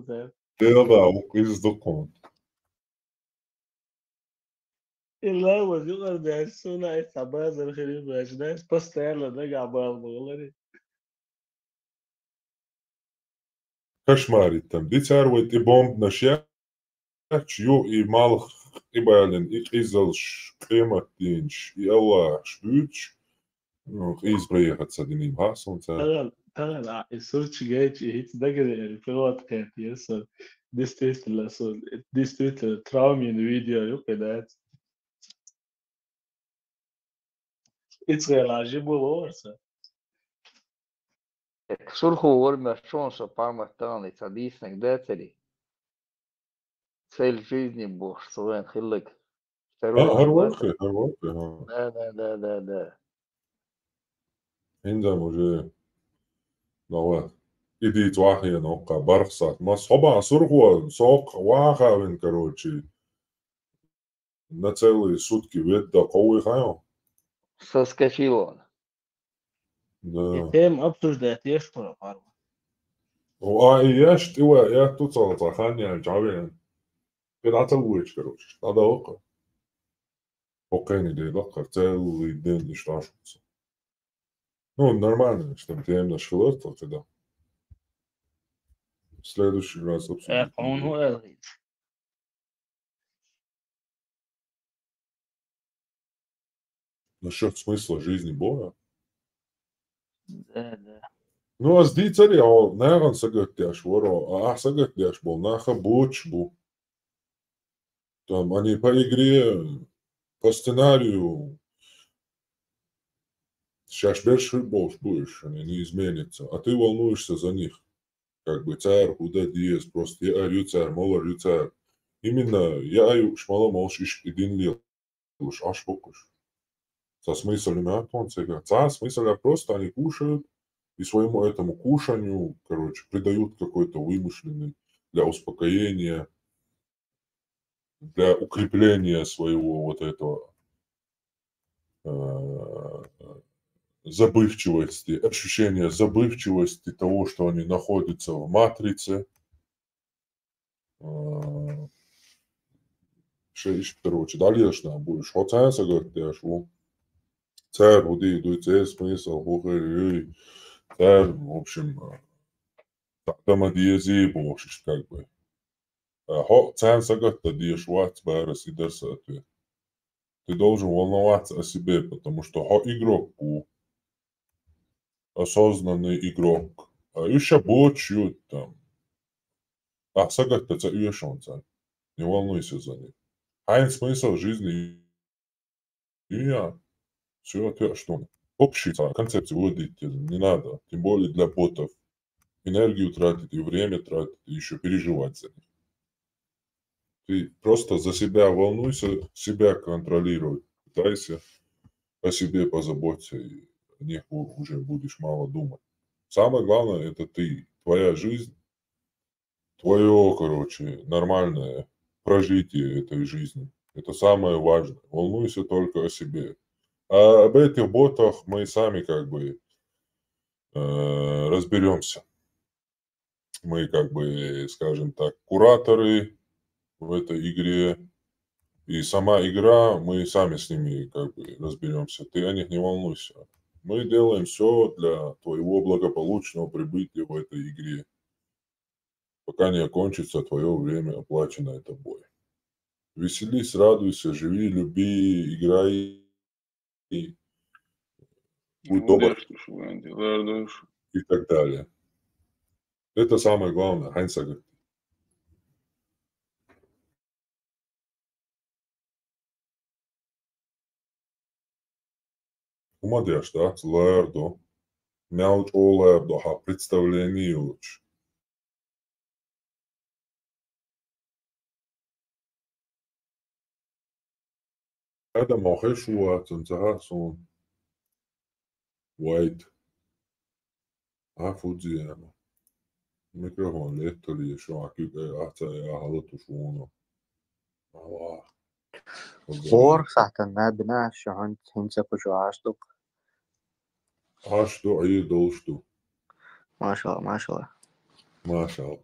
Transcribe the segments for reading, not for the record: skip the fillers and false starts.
Zé. Tela o quiz do conto. لا وزيغ ده سونا إتاباز الخريب أجناس بستيلا ده قابل مغلري Kašmārītam, dicērvot i bombna šēč, jo i malh i bēlin, i izalš krematīņš, i elāš būč, izbrējāt sadinību hāsuncē. تغل السورتش جايتش هيت ده كده يعني في وقت كانت يسر دي ستريت تراومين فيديو يوكي ده إتغير عجيب والورسة Sulhu Ольма Шонса Парматан и Садисник Децери. Цель жизни Бог, Суэн Хиллик. Harvokri. Да. Инда може нова. Идит вахия наука бархсат. Ма соба сургуа, сок вахавин, короче. На целые сутки ведда ковы хайо. Saskatchewan. Да. تيم أبتوش ده يشكر فارما وآياش توا يا توصل صخانيا جابين. كده عتلوش короче. هذا وقع. Окейни да лакар целый день и шташутся. Ну, нормально, что тем на школу, тогда. В следующий раз обсудим. قانون هو ألغي Насчет смысла жизни Бога. ده Ну, а здесь цари, а наган сагаттяш воро, а сагаттяш был, наха боч был. Там они по игре, по сценарию, сейчас больше будешь, они не изменятся, а ты волнуешься за них. Как бы царь, куда диез, просто я арю царь, мол арю царь. Именно я арю шмала молшиш един лил, уж аж покуш. Со смыслом он сега. Смысл просто они кушают, и своему этому кушанию, короче, придают какой-то вымышленный для успокоения, для укрепления своего вот этого забывчивости, ощущения забывчивости того, что они находятся в матрице. Короче, дальше будешь. Хотя я шел. Царь, уди, дуйте, смысл, бухай, царь, в общем, там одиези, бошишь, как бы. Царь сагатта диешь ват, барас и дарсатве. Ты должен волноваться о себе, потому что игрок был осознанный игрок. Еще бочью там. Сагатта ца уешон царь. Не волнуйся за них. Ein смысл жизни. И я. Все, ты что? Общий концепцию вводить не надо. Тем более для ботов. Энергию тратить и время тратить, и еще переживать за них. Ты просто за себя волнуйся, себя контролируй. Пытайся о себе позаботься, и о них уже будешь мало думать. Самое главное, это ты, твоя жизнь, твое, короче, нормальное прожитие этой жизни. Это самое важное. Волнуйся только о себе. А об этих ботах мы сами как бы разберемся. Мы как бы, скажем так, кураторы в этой игре. И сама игра, мы сами с ними как бы разберемся. Ты о них не волнуйся. Мы делаем все для твоего благополучного прибытия в этой игре, пока не окончится твое время, оплаченное тобой. Веселись, радуйся, живи, люби, играй. И будь добр. И так далее. Это самое главное. Хайнса говорит. Умадеш, да? Лэрдо. Мяуч о лэрдо. Ха представление уч. هذا ما خيش هو تنتهى صون وايد عفوزي أنا ميكروفون ليتولي شو عكيك أحسن يا حالته شونه Or zaten nebina şu an hinse kuşu açtık. عاشتو عيد دوشتو Maşallah. ما شاء الله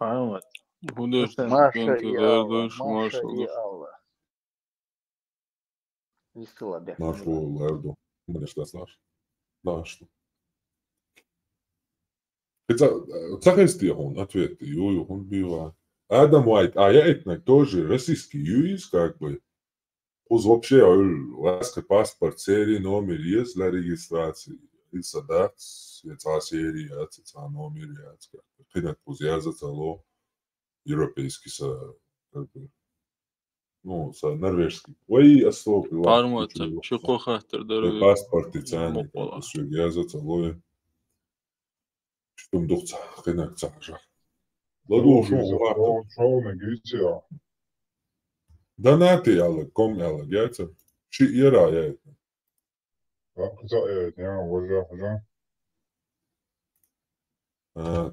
Поймет. Будешь Маша и Алла. контролируешь Маша и маршрут. Алла. Весело бег. Нашу лерду. Мне что знаешь? Да, что? Цахести он ответ, он бива. Адам Уайт, а я это тоже российский юрист, как бы. Уз вообще ласка паспорт, серии, номер есть для регистрации. И садат, яца серия, яца номер, яца. Хинат уз язацало европейский как бы, ну, норвежский. Ой, остов, Пармата, шуко хатер дару. паспорт и цены, как бы, Мокола. все язацало. Что дух хинат цажа. Ладу шо, Шоу Гречия. Donāti kom jācer. Šī ierājā. Уже.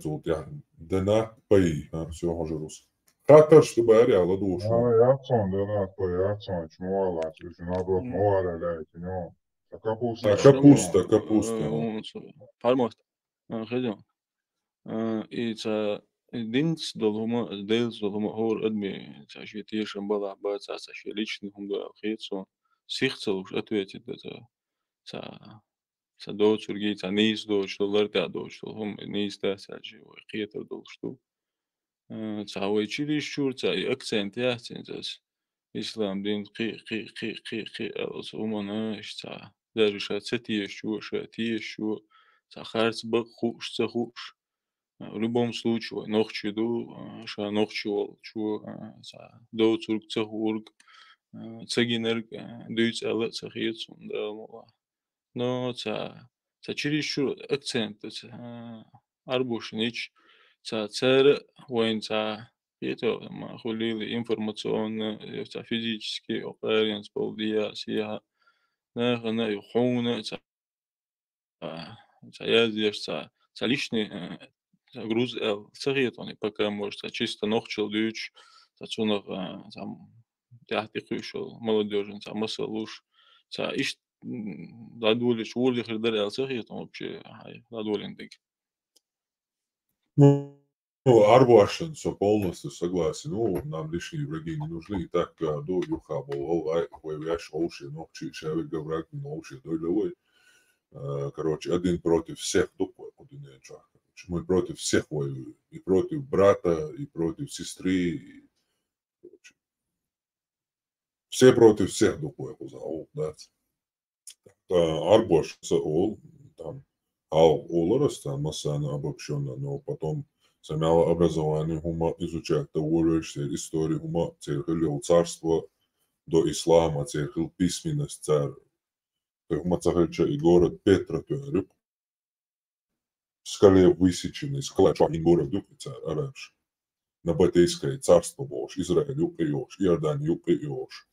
Тут я. Donāt паи. Все уже рус. Хатар, чтобы я ладу шо. Jackson, donāt par Jackson, viņš molās, viņš nabot morelēt, viņu. Капуста. Пармата. Хедем. И ца динц долгома, дейлс долгома хор адми, ца швитишем бала, ца личный хум до хитсон. Сихцел уж ответит, ца доцурги, ца низ доч, то ларта доч, то хум низ да ца хитер дол что. Ца ойчилиш чур, ца акцент яхтин, ца ислам дин қи, алос умана, ца даже ша цетиеш чур, ша тиеш чур, ца харц бак хуш, ца хуш. В любом случае, нохчиду, ша нохчиол, чу, доцург, цахург, цагинерг, дюйц, алет, цахиец, да, мола. Но чересчур акцент, арбушнич, цер, воин, это, хулили информационно, физически, оперенс, полдия, сия, нахана, юхуна, яздеш, личный, груз царитони, пока может чисто нохчил дюч, цунах там тяхти хушел молодежен, масса луж, иш ладулиш улих рдарял царитон вообще, ладулин дик. Ну, арбуашен, все полностью согласен. Ну, нам лишние враги не нужны. И так, до юха был, воевяш, оуши, нохчи, шевик, гаврак, нохчи, дойлевой. Короче, один против всех, тупой, мы против всех воюем. И против брата, и против сестры. И, короче, все против всех, тупой, да. Арбош, там, оларас, там, массана обобщенно, но потом самяло образование, хума изучать того, историю, хума церхил царство до ислама, церхил письменность, царь. Хума цархильча и город Петра, скале высеченный, скала и город Юпица, арабш. На Батейское царство Бож, Израиль Юпиош, Иордан Юпиош,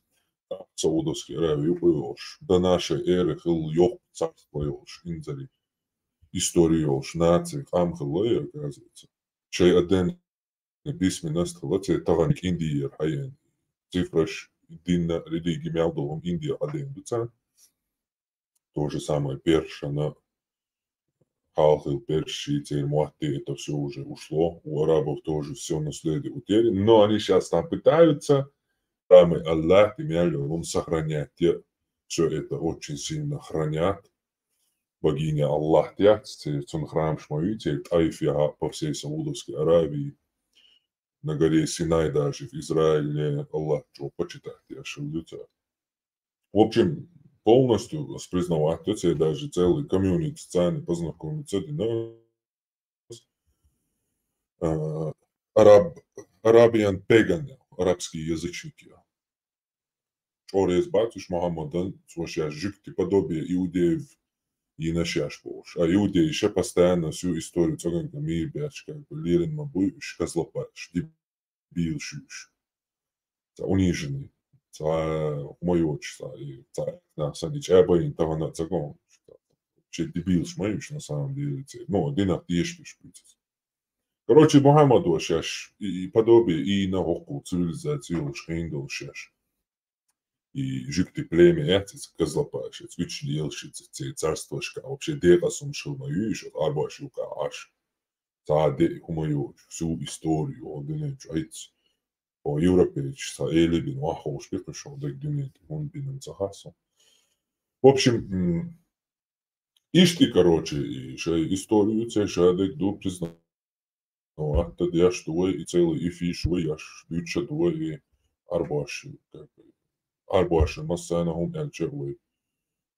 Саудовский Аравия Юпиош, до нашей эры хил Йох царство Йош, Инзари, история Йош, нации, Амхилая, оказывается. Чей один письменность, лоце Таваник Индии, Хайен, цифраш, Динна, религия Мялдовом, Индия, один, то же самое Перша, Халхил, Перши, Муахты, это все уже ушло. У арабов тоже все наследие утеряно. Но они сейчас там пытаются. Там и Аллах, и Мялю, он сохраняет. Все это очень сильно хранят. Богиня Аллах, он храм Шмаюте, Айфия по всей Саудовской Аравии. На горе Синай даже в Израиле. Аллах, что почитать, я шелдюся. В общем, полностью признавать, это даже целый комьюнити социальный познакомиться, арабиян пеган, арабские язычники. Орез батюш Мухаммадан, слушай, жикти подобие иудеев и нашаш полш. А иудеи еще постоянно всю историю цоганка мир бячка, лирен мабуш, козлопаш, дебилшуш. Униженный. Мое отчество, и садить эбоин того на цагон. Че дебил шмаешь на самом деле. Ну, динах ешпиш. Короче, Мухаммаду сейчас и подобие, и на хоку цивилизацию шхиндал сейчас. И жикты племя, это козлопаш, это вичли елшицы, царствошка. Вообще дека сум шил мою еще, арбаш юка аш. Sade humoju, всю историю, он динеч, айц, по европеич, са элибин, ахош, пикошо, дек динет, он бинен цахасо. В общем, ишти, короче, и шай историю, цей шадек ду признал. Ну, а tad я что и целый и фишу, я бюча дуа и арбаши, как бы, арбаши, массана хум элчевый,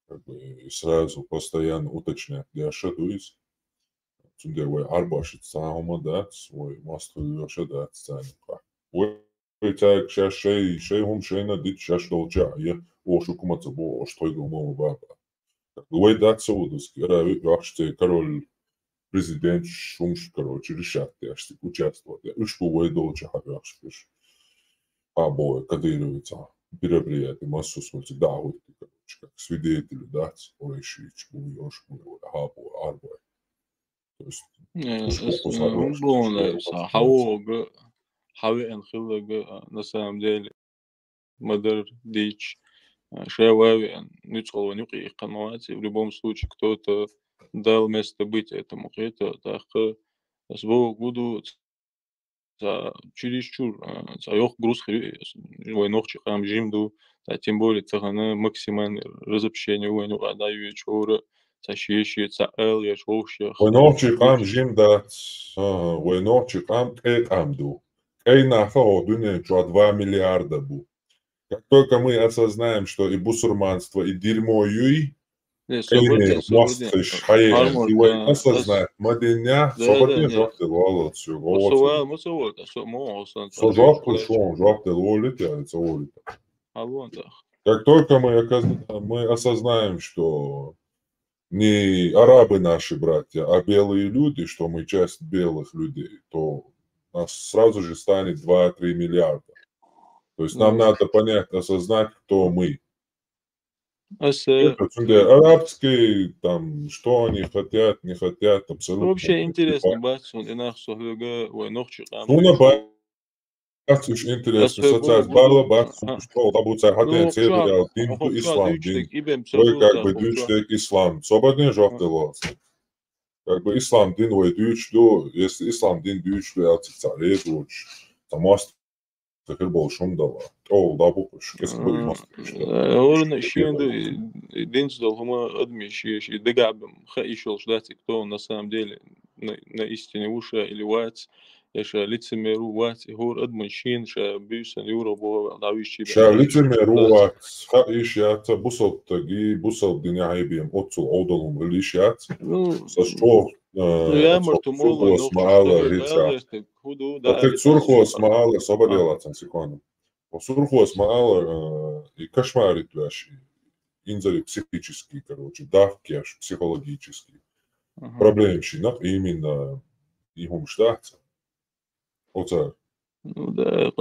как бы, сразу постоянно уточнять, я шадуис. Цунде vai арбашит саума дац, vai масту ёша дац цанка. Vai так шей хум шейна дит шаш долча, я ошу кумаца бо что его мама баба. Vai дац саудус, рави вообще король президент шумш, короче, решат, я что участвовать. Ушку vai долча хавяшпиш. А бой кадыровица мероприятие массу смерти давай, короче, как свидетели дац, ой шич, ой ёш, ой хабо арбой. То есть حاول خلق نسام ديل مدر ديش شواوي نيتقل ونقي قنوات в любом случае кто-то дал место быть этому это так сбоку буду чересчур ёх груз войнох чекам жимду тем более цагана максимальное разобщение войну отдаю чора тащишь эл я шоушах войнох чекам жимда войнох чекам амду Эйнафа дуня 2 миллиарда бу. Как только мы осознаем, что и бусурманство, и дерьмо юй, мостыш, хаен, и вы осознать, маденя, свободне жопте лолот, жопте шон, жопте лолит, я это лолит. Как только мы осознаем, что не арабы наши братья, а белые люди, что мы часть белых людей, то нас сразу же станет 2-3 миллиарда. То есть нам надо понять, осознать, кто мы. Арабские, там, что они хотят, не хотят, абсолютно. Вообще интересно, бацун, и нах сохлюга, ой, нохчик. Бацуш интересно, социальность бала, бацун, что лабуца хатен цедуя, динту ислам, вы как бы дючтек ислам. Свободне жовте лос. Как бы ислам дин ой дючду, если ислам дин дючду, я царей дуч, там мост был шум дала. О, да, буквиш, если бы мост. Орна щенды, динс долгома адмишиш, и дегабем, еще ждать, кто на самом деле на истине уша или вац. Ша лицемеру ват гор адмашин ша бюсан юробо давиши ша лицемеру ват ха ишят бусот таги бусот диня хайбием отцу одолум лишят со что я марту мол смала рица так сурхо смала собадела секунду сурхо смала и кошмарит ваши инзали психические, короче, давки аж психологические проблемщина именно им штат. Оце. Ну да.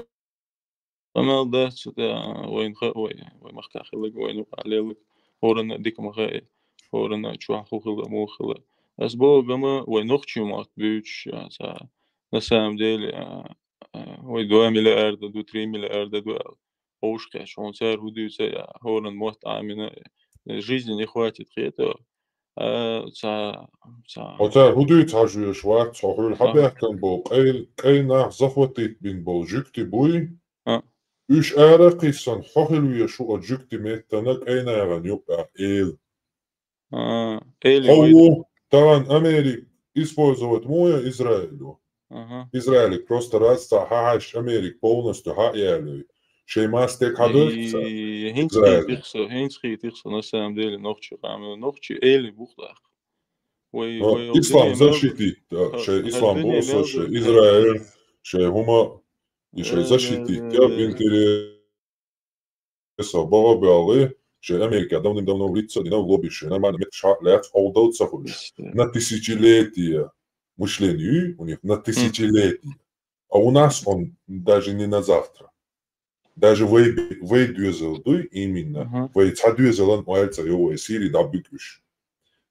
Амал да сюда войн хой махка хилэг войн алелэг орна дикмага орна чуахухла мухла. Асбо гама войнох чумат бюч на самом деле ой 2 миллиарда, 3 миллиарда дуал. Ошкаш, он царь худуется орн мот амина жизни не хватит этого. Оце худують ажує шварц, хохрul хабяхтан бол, кайнах захватит бин бол жükti буй, üç ära kıysan hохилує шу от жükti меттана кайнаган yok эл. Хау тан Америк использовать моя Израилю. Израиль просто раз хаш Америк полностью хаялю. Шеймастек хадырца. Хинцхи тихса на самом деле нохчи камел нохчи эли бухлах. Ислам защитит, ислам босса, Израиль, хума и защитит. Я в интересе бабалы, Америка давным-давно в лицо, не в лобби, нормально лет олдался хулис. На тысячелетия мышлению у них на тысячелетия. А у нас он даже не на завтра. Даже вейдюзелду именно, вейдюзелан уэльца его сири да бüküş.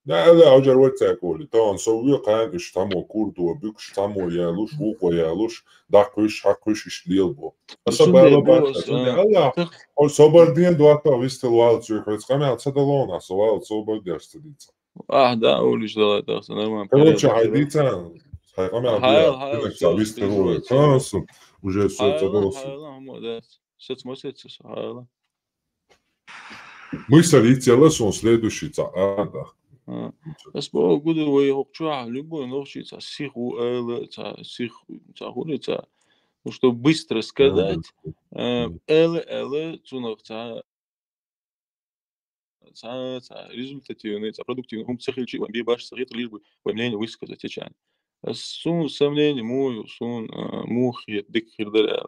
Да, уже вот так вот. То он совью кайныш тамо курду бüküş тамо ялуш, уко ялуш, да кыш, хакыш ишлил бо. Особенно бача. Allah, он соборден дуата вистел валцу, хоть камел цадалона, совал собордяшся дица. Да, улиш дала это нормально. Короче, хайдица, Хайл, выстрелил красу, уже все заголосил. Хайла, да. Соцмосец, хайла. Мысль идти он следующий, Спо году вы хокчуа любой научиться сиху сих хурица, ну что быстро сказать, цунахца результативный, продуктивный, психический, баш сред лишь бы мнение высказать течение. Сун сомнение мой, сун мухи дик хирдаля.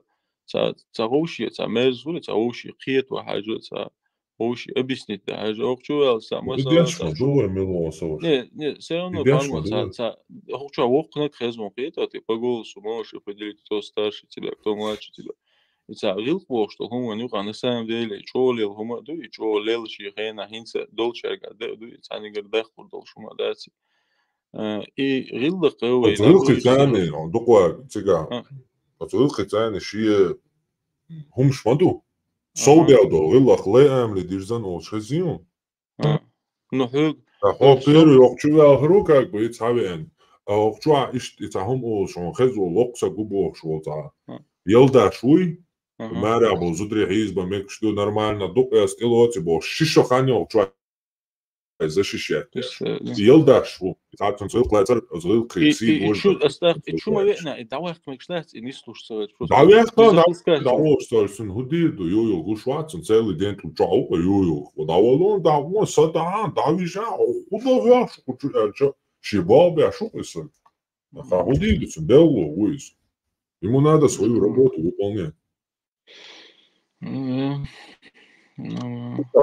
Цауши, цамезули, цауши, хиету хаджа, цауши объяснить, да, хаджа хокчуа, самаса, Не, все равно пойму, хокчуа вокнак хезмон хиета, ты по голосу можешь определить, кто старше тебя, кто младше тебя. И рил бог, что хума нюха на самом деле чолил хума ду и чолил шихена хинца долчерга ду и цани гардах дол шума даци. И рил да кавы да. Рил он доква цыга. Рил хитяне шие хум шмаду. Соудиадо рил ахлеам лидирзан олшезион. Ну хуг. А первый охчуа хру как бы цавен. Охчуа ишт хум олшон хезу локса губо швота. Елда шуй Мэря был зудри хизба, мек что нормально, дука стилоти был, шишо ханил, чуа защищать. Елда шву, так он зыл клацар, зыл крепси. И чума векна, и давай мек штат, и не слушаться. Давай что худиду, ю гушвацен целый день тут чау, ю давалон, давно сада, давижа, худовя, что шибабя, шукайся. Худиду, белло, уйс. Ему надо свою работу выполнять.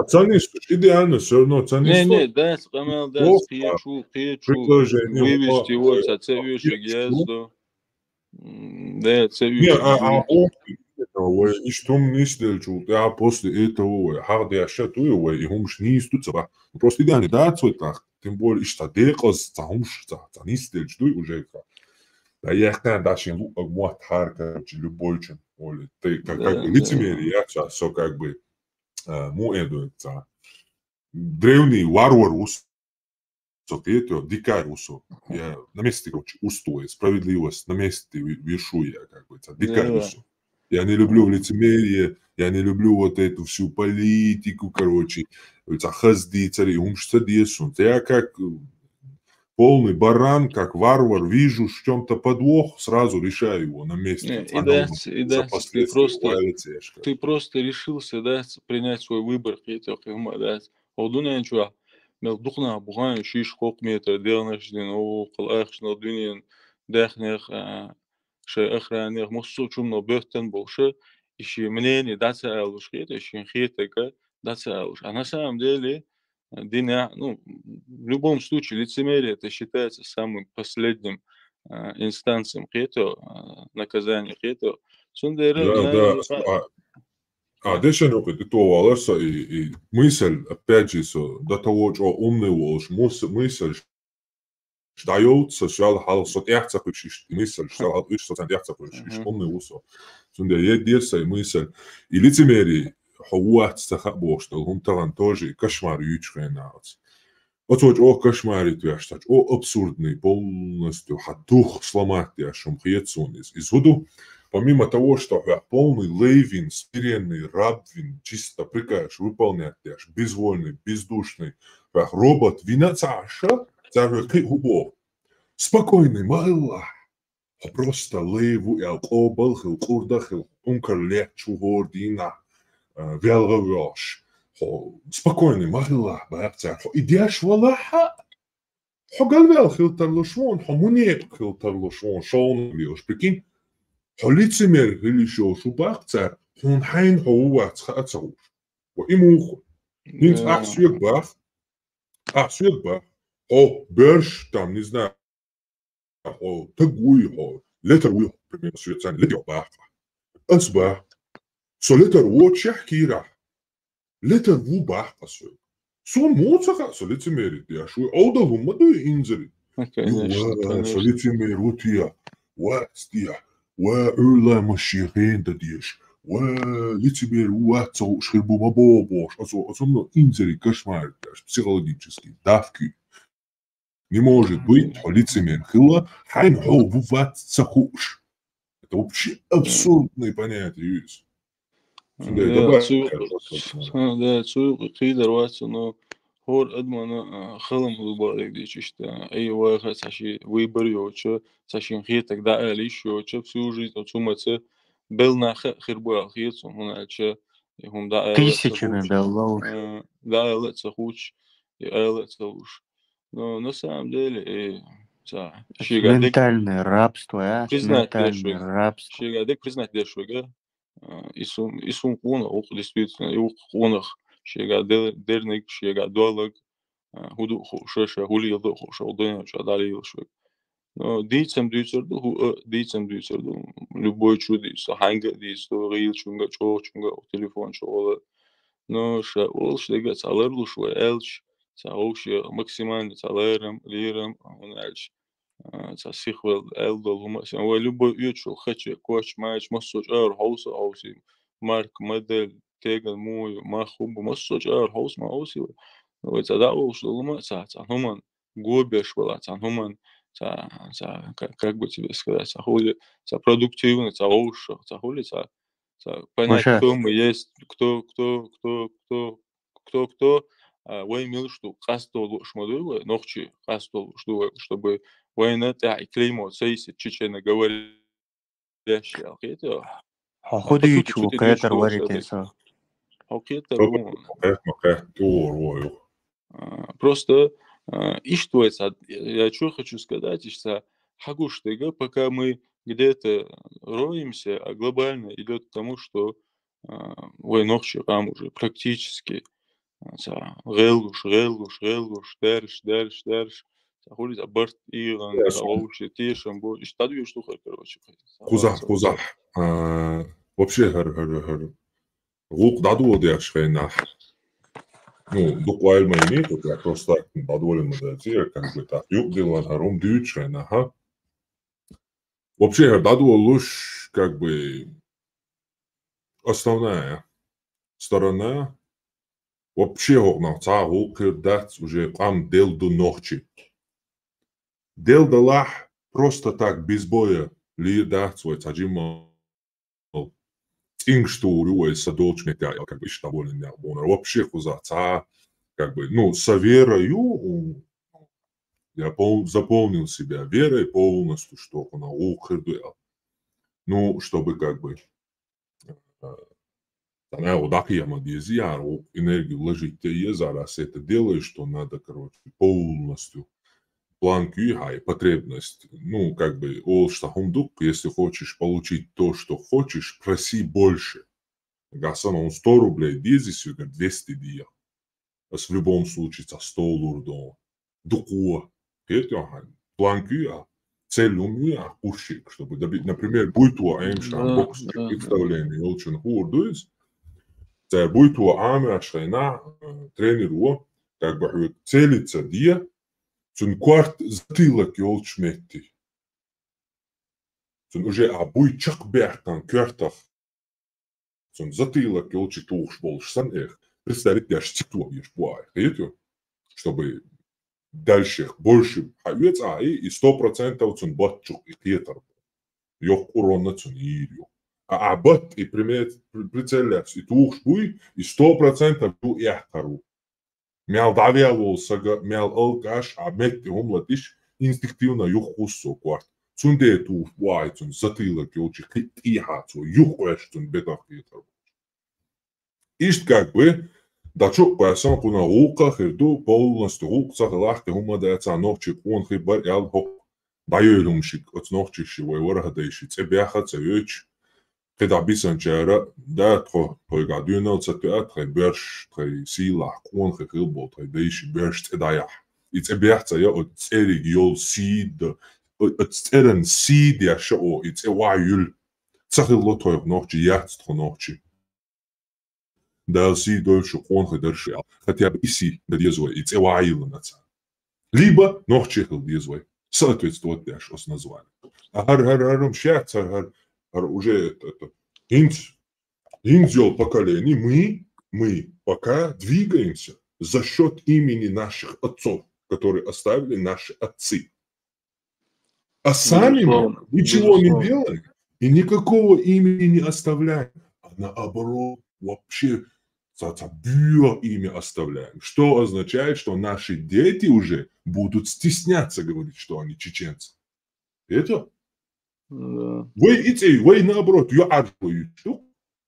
Ценишь, идеально, все равно ценишь. Не, да, скамел, да, скиечу, вывести его, цацевишь, гезду. Да, цевишь. И что мне сделал, я после этого, харде я шатую, и хумш не истуца. Просто идеально, да, цвет так. Тем более, что декос, цахумш, не сделал, что уже. Да я хотел даже муат харка, любой чем. Ты как бы лицемерие, я сейчас все как бы му древний варвар дикарь усо. Я на месте, короче, устоя, справедливость на месте вешу я, как бы, дикарь усо. Я не люблю лицемерие, я не люблю вот эту всю политику, короче, хазди, цари, умшца десун. Я как полный баран, как варвар, вижу в чем-то подвох, сразу решаю его на месте. Ты просто решился, да, принять свой выбор, да, мелдухна буган шиш хок метр делнашдин о qalaqshna dunyan дахнех шей охранех мосучумно бехтен больше ищи мнение даться алушхет ищи хетека даться алуш. А на самом деле диня, ну, в любом случае лицемерие это считается самым последним инстанцией хето, наказания хето. Дальше опять то валаса и мысль опять же до того, что умный волш, мысль дается, что халсо яхтsak ищешь, мысль, что ищешь, яхтsak ищешь, умный усо. Сунда едется мысль и лицемерие, хауат стахабо, что он таран тоже кошмар ючхайнац. Вот о кошмаре твяштач, о абсурдный, полностью хатух сломать я шумхецун из воду. Помимо того, что полный лейвин, смиренный, рабвин, чисто прикажешь выполнять, безвольный, бездушный, робот, винацаша, спокойный, мало. Просто лейву и алкобалхил, курдахил, ункарлек, чугордина, велговёш. Спокойный, мало, бахцар. Идешь валаха, хогалвел хилтарлушвон, хомунет хилтарлушвон, шоун лиош, прикинь. Лицемер или шубах цар, он хайн хоуат хацауш. Имух. Нинц ахсюекбах, о берш там, не знаю, о тагуй, о летеруй, примерно швейцарь, летёбах. Асбах. Со летеру чахкира. Летеру бах пасует. Сон моцаха, со лицемерит, я шуй, аудалу маду инзери. Со лицемеру тия, вастия. وأولى مشيخين تديش ولتبير واتو شربو مبوبوش أظن إنزري كشمار психологический давки Не может быть, лицемер хила, хайн хо вуват цахуш. Это вообще абсурдные понятия. Сюда и добавить. Да, цуюк قيدر واتس إنه هو أدمن خلم البارك دي شتا أي واحد ساشي ويبر يوتش ساشين خيتك دا أليش يوتش всю жизнь отсуматься бел на خربوا خيتهم هنا ألش هم دا Тысячами беллоуш. да ألت سخوش ألت سخوش но на самом деле Ментальное рабство, признать ментальное рабство. Шигадек признать дешево, Исум куна ух действительно и ух кунах дерник долг худу шеша хули яду шалден шадали швек. Но дицем дицерду любой чуди саханга дисто рил чунга телефон шола. Но ша ол шлега салерлу шве элч сауши максимально салерам лирам он элч سيخوال ألدل هم أسمع وليبو يوتشل خشة كوش ماش مصوج هوس أوسي مارك مدل تيجل موي ما خوب مصوج هوس ما أوسي ويتداول شو لما ساعة همان جوبيش ولا همان как бы тебе сказать, хули, продуктивно, лучше, хули, понять, кто мы есть, кто, وين что قصدوا шмадуя, ночи قصдوا чтобы وين تاع كليمو سيس تشينا говорящий алкетер. خديش وكاتر وريتيسا. Алкетер. Просто и что это? Я что хочу сказать, что хагуштыга, пока мы где-то роемся, а глобально идет к тому, что войнохчи там уже практически релуш, дерш, заходит абарт Иран, заложи, тешем, и штадве штука, короче. Кузах. Вообще, лук даду дяш фейна. Ну, буквально не тут, я просто так подволен медитировать, как бы так. Юг делал харум дюч фейна, ха. Вообще, даду луш, как бы, основная сторона. Вообще, на цару кирдать уже там дел до ночи. Дел далах просто так без боя лидать свой таджимал. Инштуру и садочник, как бы что более не было. Вообще, кузаца, как бы, ну, со верою я заполнил себя верой полностью, что она укреплял. Ну, чтобы как бы она вот так я могу энергию вложить, ты зараз это делаешь, что надо, короче, полностью план кюхай, потребность. Ну, как бы, если хочешь получить то, что хочешь, проси больше. Гасан он 100 рублей, 200 дия. А в любом случае, 100 лурдов. Дукуа. План кюха. Цель умия, пушик, чтобы добить, например, буйтуа Эйнштейн, бокс, представление, очень хурдуис. Це буйтуа аме ашайна тренеруа, как бы, целится дия, цун кварт затылок йолч метти. Цун уже абуй чак бертан квартах. Цун затылок йолчи туш больше сан эх. Представить, я штитуа ешь буай. Чтобы дальше больше хайвец, и 100% цун батчук и кетар. Йох урона цун ирю. А бат и прицеляться и туш буй, и 100% бу яхтару. Мял давиал сага, мял алкаш, а метти умлатиш инстинктивно юхуссо кварт. Цунде туш буай цун затылок йолчи китихацу, юхуэш цун бетах кетар. Ишт как бы, да чук паясан куна улка хирду полностью улк сахалахте хумадаяца нохчи кун хибар ял хок байойлумшик от нохчи шивой варахадайши цебяха цевёч. Когда бисанчара, да, той гадюнал цатуа, той берш, той сила, кун хилбо, той дейши берш цедая. И цебяхца я от цериг йол сид, от церен сид я шо, и цеваюл. Цахило той нохчи яцтро нохчи. Да си дольше кун хидерши, хотя бы иси да дезвой, и цеваюл наца. Либо нохчи хил дезвой. Соответствует дяш ос назвали. А харам шяца, уже это индиал поколений, мы пока двигаемся за счет имени наших отцов. которые оставили наши отцы. А сами Безусловно, ничего не безусловно. делаем и никакого имени не оставляем, а наоборот вообще имя оставляем. Что означает, что наши дети уже будут стесняться говорить, что они чеченцы. Это? Да. Вы наоборот, я аржу.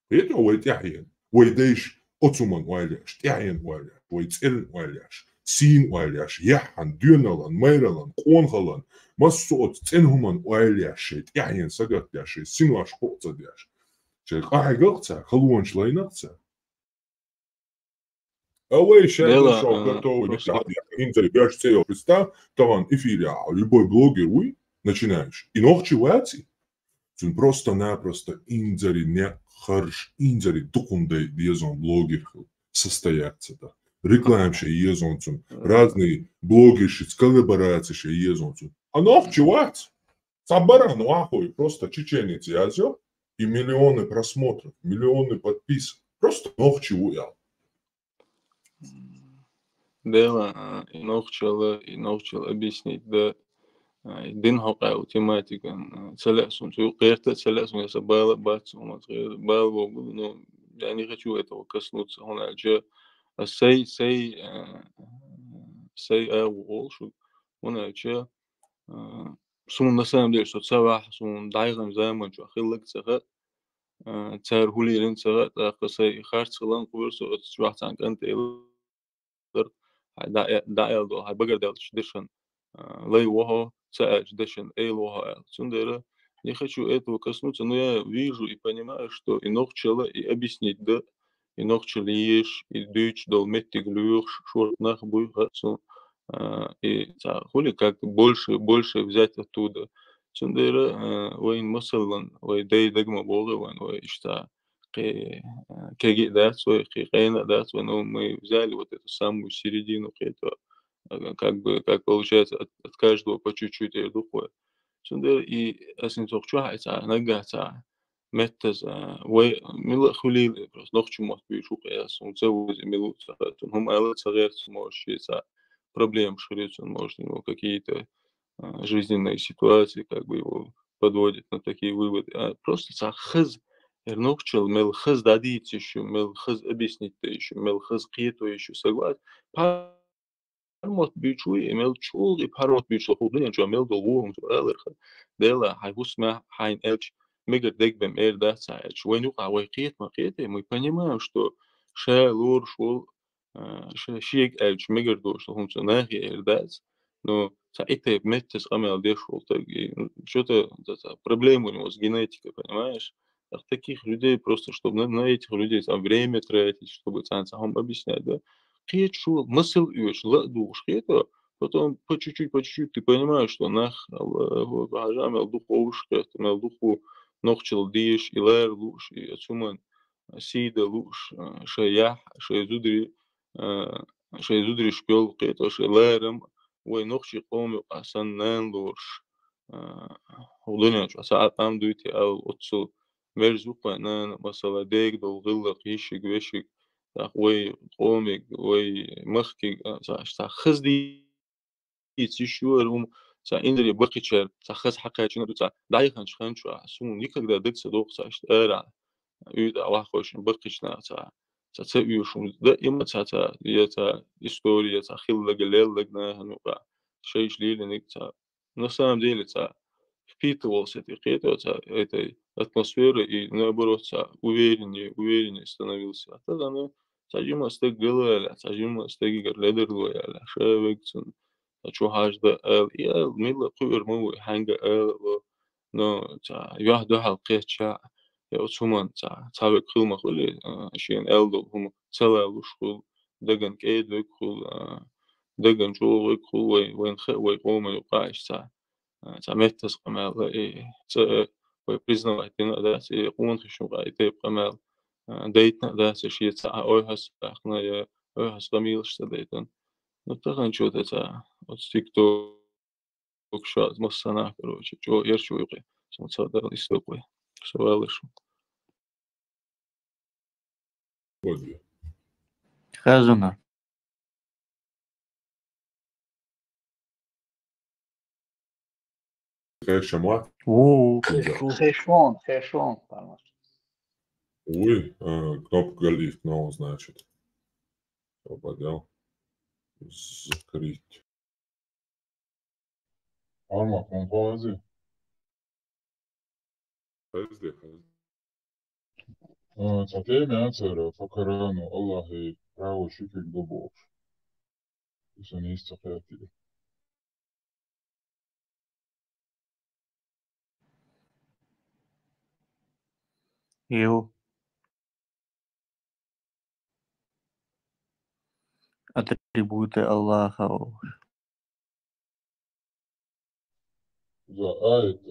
Это вы тяхен. Вы даешь отсуман валяш, тяхен валяш, вы цель валяш, син валяш, яхан, дюналан, мейралан, конгалан, массот, ценхуман валяш, тяхен сагат ляш, син ваш хоца ляш. Человек, галца, халуан шлайнакца. А вы сейчас Дело, дошел готовый, просто интелли, бяж цел Христа, таван эфире, любой блогер, вы начинаешь. И ног чувствуете? Sun просто-напросто инзари не харш, инзари духундай диезон блогер состояться. Рекламши езон цун, разные блогерши, коллаборации езон цун. А ног чувствуете? Сабаран вахой, просто чеченец язё, и миллионы просмотров, миллионы подписок. Просто ног чего. дело и научил объяснить, да, дин хакау тематика, целясун, кэрта целясун, если бала бацун, бала, ну, я не хочу этого коснуться, он альча, сей, волшу, он альча, сун на самом деле, что цавах, сун дайгам займан, что хиллак цаха, цар хулилин цаха, так сей харцлан курс, от чвахтан канте دا دو هاي بقدر دشن لي وها ساعد дешен эй лоха цундера не хочу этого коснуться, но я вижу и понимаю, что и нохчела и объяснить, да, и нохчели ешь, и дюч дол метти глюх, шорт нах буйхацу, и хули как больше взять оттуда. Цундера вайн масалан, вай дей дагма бога, вай что кеги дат свой, кейна дат свой, но мы взяли вот эту самую середину, это как получается от каждого по чуть-чуть и духовое. Сюда и асинцохчуа это нагата меттез вой мила хулили просто нохчу мот бишук я сумцевузи милуца хум ала цагер сможется проблем ширится может у него какие-то жизненные ситуации как бы его подводит на такие выводы. А просто сахыз нохчел мел хыз дадить еще мел хыз объяснить еще мел хыз кито еще согласен. Пармот бичуи эмел чул и пармот бичул худын жамел долуум элерха дела хайвусма хайн элч мегер дегбем эрда саэч веню авайкит макете мы понимаем что ше лур шул ше шик элч мегер до что хумца нахи эрдац но саите меттес амел дешул так что-то проблема у него с генетикой понимаешь. От таких людей просто чтобы на этих людей там время тратить чтобы сам объяснять да. Шул, мысль юж, душ, это потом по чуть-чуть ты понимаешь, что нах ажамел духовуш, мел духу нохчел диш, илэр луш, и отсуман сида луш, шея зудри шпел, это шелэрем, ой нохчи ом асан нэн луш, удоняч, аса там дуйти ал отцу мерзука нэн масала дег дол гылла кишик вешик وي قومك وي مخكي خزدي تشوارум индри бакичер хаз хакачина дуца дайхан шханчу сун никогда дыкса докса эра юда лахошин бакична ца юшум да има ца это история ца хилла галеллагна ханука шейш лилиник ца на самом деле ца впитывался этой атмосферы и наоборот увереннее становился. А тогда ну сажима стег галаля, сажима стеги гарледер лояля, шевекцун, чухажда я мила куер мой ханга но яхда халкетча я отсуман цавек хилма хули шин элдо хум цела лушхул даган кейдвек хул даган жовек хул вен хэ кома юкаш متّس قمال признавать да и он еще это قمال дейтна да шиет ойхас ахна я ойхас камил что дейтан ну так ничего это от тикток шат массана короче что я что я смотрел да истокой сувалыш Хазуна. какая мать. Хэшон, по-моему. Ой, кнопка лифт, ну, значит. Попадал. Закрыть. Armak, man pauzī. Hazdi. Satayım ya tsara, fakaranu, Allah'ı, bravo, şükür dobor. Sen iyi sakati. Ю. Атрибуты Аллаха. За айт,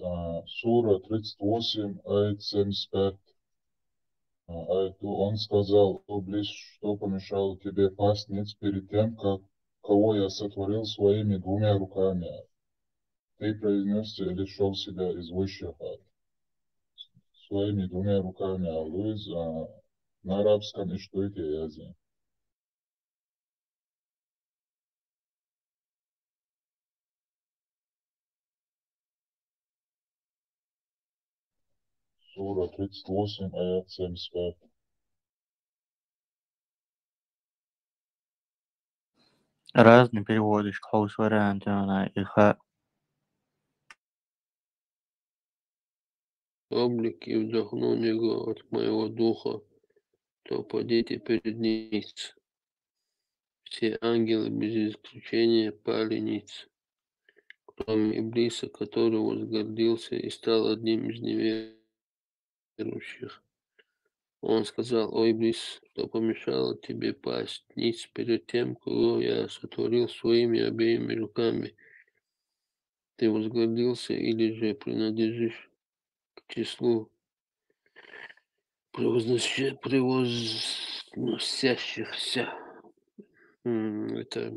сура 38, айт 75. Он сказал, о, близ, что помешало тебе пасть ниц перед тем, кого я сотворил своими двумя руками. Ты произнесся и лишил себя из высшего. Своими двумя руками, Луиз, на арабском и что это языке. Сура 38, аят 75. Разные переводы, хаус варианты, она их облик и вдохну в него от моего духа, то падите перед ниц. Все ангелы без исключения пали ниц, кроме Иблиса, который возгордился и стал одним из неверующих. Он сказал, о, Иблис, что помешало тебе пасть ниц перед тем, кого я сотворил своими обеими руками. Ты возгордился или же принадлежишь к числу превозносящихся? Это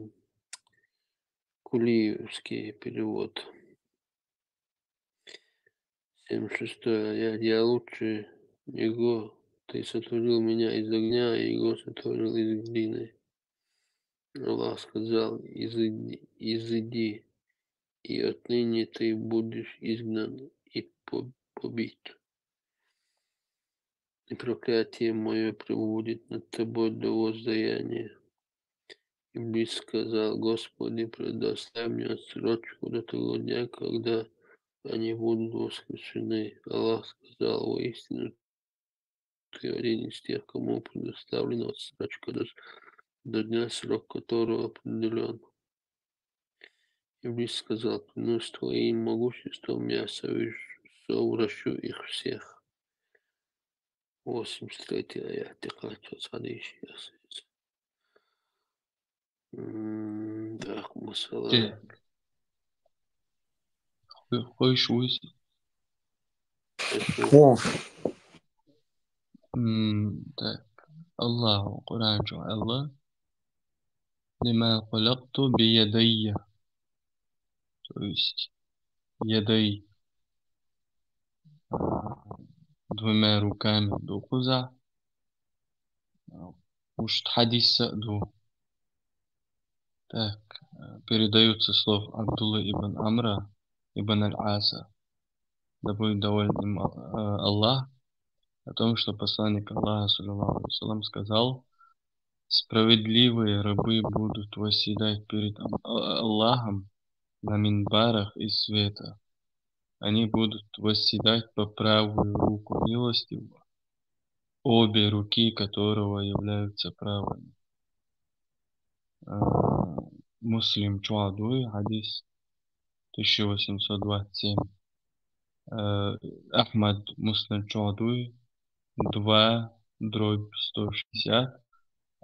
кулиевский перевод. 76. Я лучше него. Ты сотворил меня из огня, и его сотворил из глины. Аллах сказал, изыди, и отныне ты будешь изгнан и побит. И проклятие мое пребудет над тобой до воздаяния. Иблис сказал, Господи, предоставь мне отсрочку до того дня, когда они будут воскрешены. Аллах сказал, воистину, ты один из тех, кому предоставлена отсрочка до дня, срок которого определен. Иблис сказал, клянусь твоим могуществом, я совращу их всех. 83 аят, сейчас. Так, масала. Так. Хочешь выйти? Так. الله قرآن شو الله لما خلقت بيدي, то есть يدي двумя руками докуза уж хадис саду. Так, передаются слов Абдулла ибн Амра ибн Аль-Аса, да будет доволен им Аллах, о том, что посланник Аллаха, саллаллаху алейхи ва саллям, сказал: справедливые рабы будут восседать перед Аллахом на минбарах из света. Они будут восседать по правую руку милостивого, обе руки которого являются правыми. Муслим Чуадуй, хадис 1827. Ахмад Муслим Чуадуй 2/160.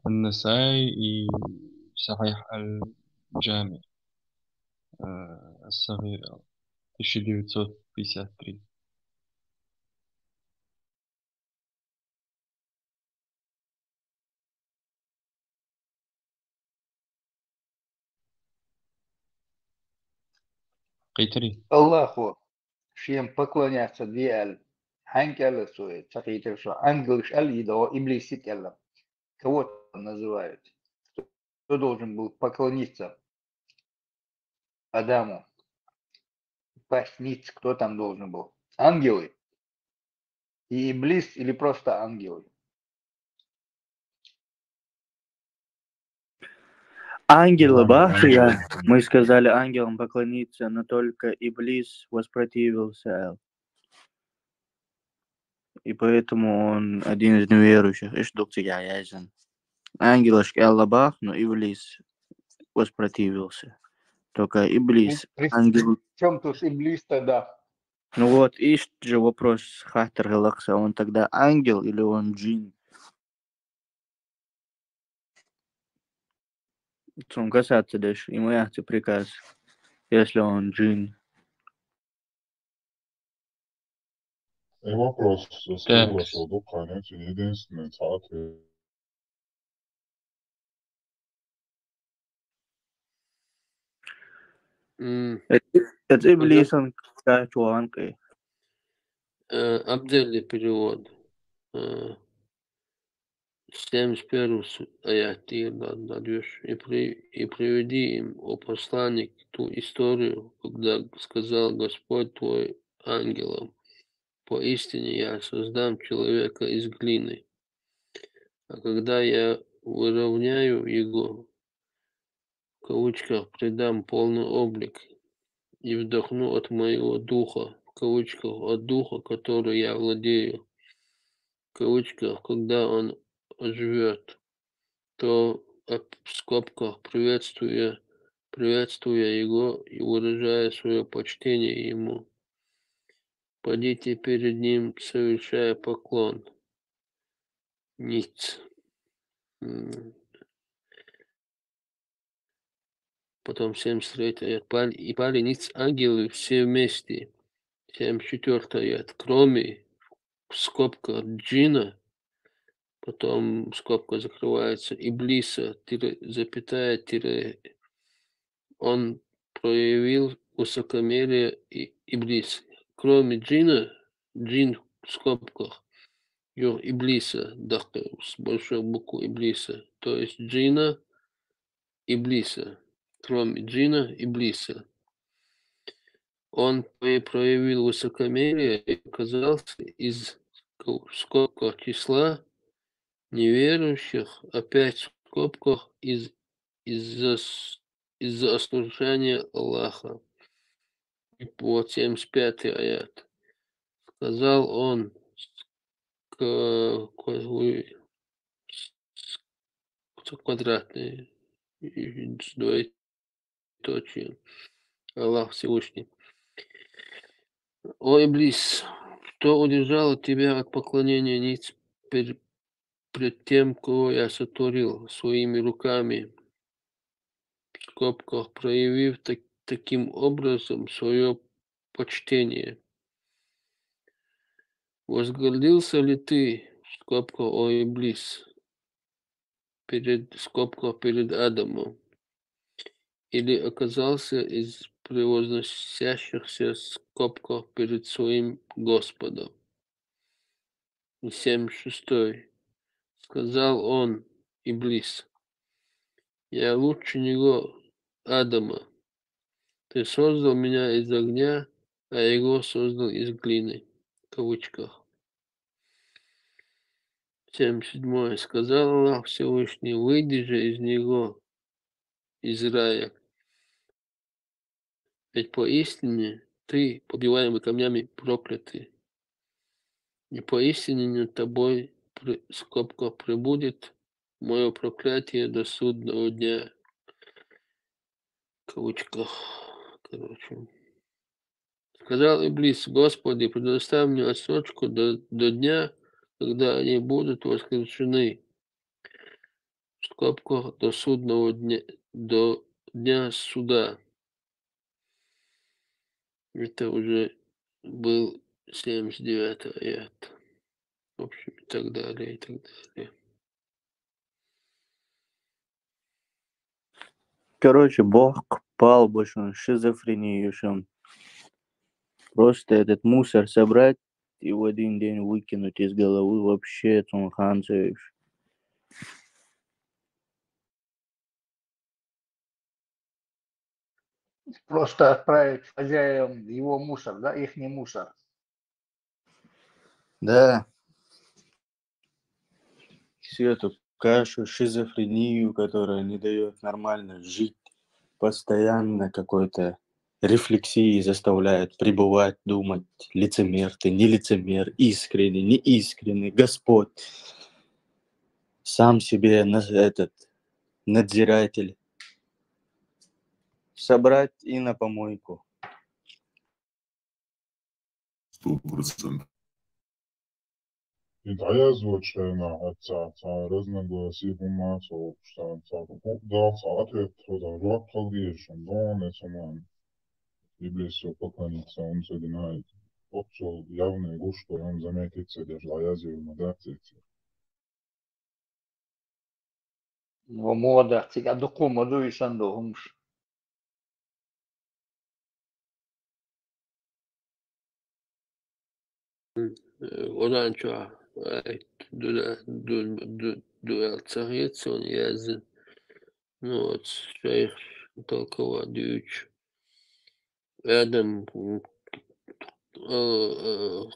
Ан-Насаи и Сахих Аль-Джами Ас-Сагир 1953. Қайтари. Аллаху, всем поклоняться диаль. Ханкелла сует, цахитер, что ангел шаль и до иблисит келла. Кого там называют? Кто должен был поклониться Адаму? пасть ниц, кто там должен был? Ангелы? И Иблис или просто ангелы? Ангелы, Ладно, Бахтия, ангелы. мы сказали ангелам поклониться, но только Иблис воспротивился. И поэтому он один из неверующих. Ишь, доктор Яязин. Ангелочки Аллах, но Иблис воспротивился. Только Иблис, ангел. В чем тут Иблис тогда? Ну вот, ишь же вопрос Хатер Галакса. Он тогда ангел или он джин? Чем касаться дальше, ему яхты приказ, если он джин. И вопрос, с Так. кем вошел дух, понятие единственный, соответственно. Это Иблис, он как чуанкой. Абдельный перевод. 71 аят даешь, и приведи им, о посланник, ту историю, когда сказал Господь твой ангелам: поистине я создам человека из глины, а когда я выровняю его, в кавычках, придам полный облик и вдохну от моего духа, в кавычках, от духа, который я владею, в кавычках, когда он оживет, то в скобках приветствуя его и выражая свое почтение ему, падите перед ним, совершая поклон. Ниц. Потом 73 аят. И пали ниц ангелы все вместе. 74 аят. Кроме скобка джина, потом скобка закрывается, Иблиса, запятая, он проявил высокомерие и Иблис. Кроме джина, джин в скобках, Иблиса, с большой буквы Иблиса, то есть джина, Иблиса. Кроме джина, Иблиса. Он проявил высокомерие и оказался из скобках числа неверующих, опять в скобках из-за ослушания Аллаха. И вот 75-й аят. Сказал он квадратный с двоеточием. Аллах Всевышний. О, Иблис, что удержало тебя от поклонения ниц пред тем, кого я сотворил своими руками, в скобках, проявив таким образом свое почтение? Возгордился ли ты, в скобках, о Иблис, перед Адамом, или оказался из превозносящихся, в скобках, перед своим Господом? 76. Сказал он, Иблис: я лучше него, Адама. Ты создал меня из огня, а его создал из глины. В кавычках. 77. Сказал Аллах Всевышний: выйди же из него, из рая. Ведь поистине ты, побиваемый камнями, проклятый. И поистине над тобой, в скобках, пребудет мое проклятие до судного дня. В кавычках. Короче. Сказал Иблис: Господи, предоставь мне отсрочку до дня, когда они будут воскрешены. В скобках, до судного дня, до дня суда. Это уже был 79-й аят. В общем, и так далее, и так далее. Короче, Бог пал больше на шизофрению, чем просто этот мусор собрать и в один день выкинуть из головы вообще Цунханцевич. Просто отправить хозяевам его мусор, да, их не мусор. Да, всю эту кашу, шизофрению, которая не дает нормально жить, постоянно какой-то рефлексии заставляет пребывать, думать, лицемер ты, не лицемер, искренний, не искренний, Господь, сам себе этот надзиратель, собрать и на помойку. 100%. И доказывающая отца, разногласий бумажек, что да, ответ труда, рок полгишен, да, не суман. И близко поклониться, он соединяет. Обчел явный гуш, что он заметится, даже лаязил на датице. Мода, сега доку моду и сандохумш. Odan çoğa дуэл царец, он язын. Ну вот, шейх толковадыч. Рядом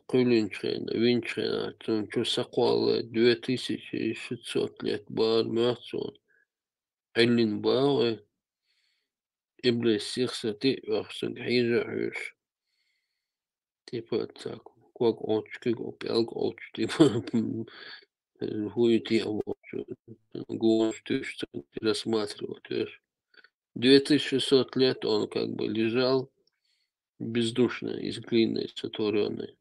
Кулинчрена, Винчрена, там что саквалы 2600 лет бар мертвый. Эллин бары, Иблис сирса ты варсан хижахиш. Типа так, как очки, как пелк очки, типа хуйти обочу. Гош, ты что ты рассматриваешь. 2600 лет он как бы лежал бездушно, из глины сотворенной.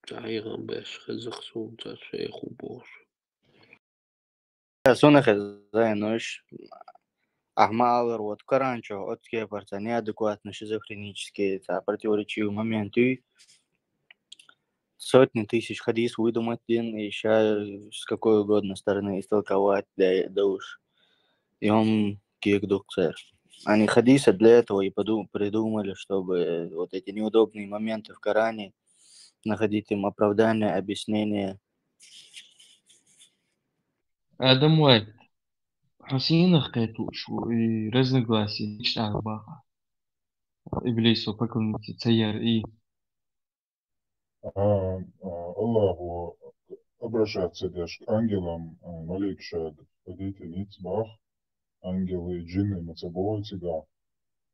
Цаирам беш хазахсун, шейху бош. Сонах знаешь, Ахмалар, вот Каранчо, от Кепарца, неадекватно шизофренические, противоречивые моменты. Сотни тысяч хадис выдумать один, и еще с какой угодно стороны истолковать, да уж. И он кирдукцер. Они хадисы для этого и придумали, чтобы вот эти неудобные моменты в Коране находить им оправдание, объяснение. Адам Уайт. Хасинах кайту шо и разногласия. Читал баха. Иблису поклониться цаяр и Аллаху обращаться даже к ангелам, моликшад, ходите ницбах, ангелы и джинны мацабой тига.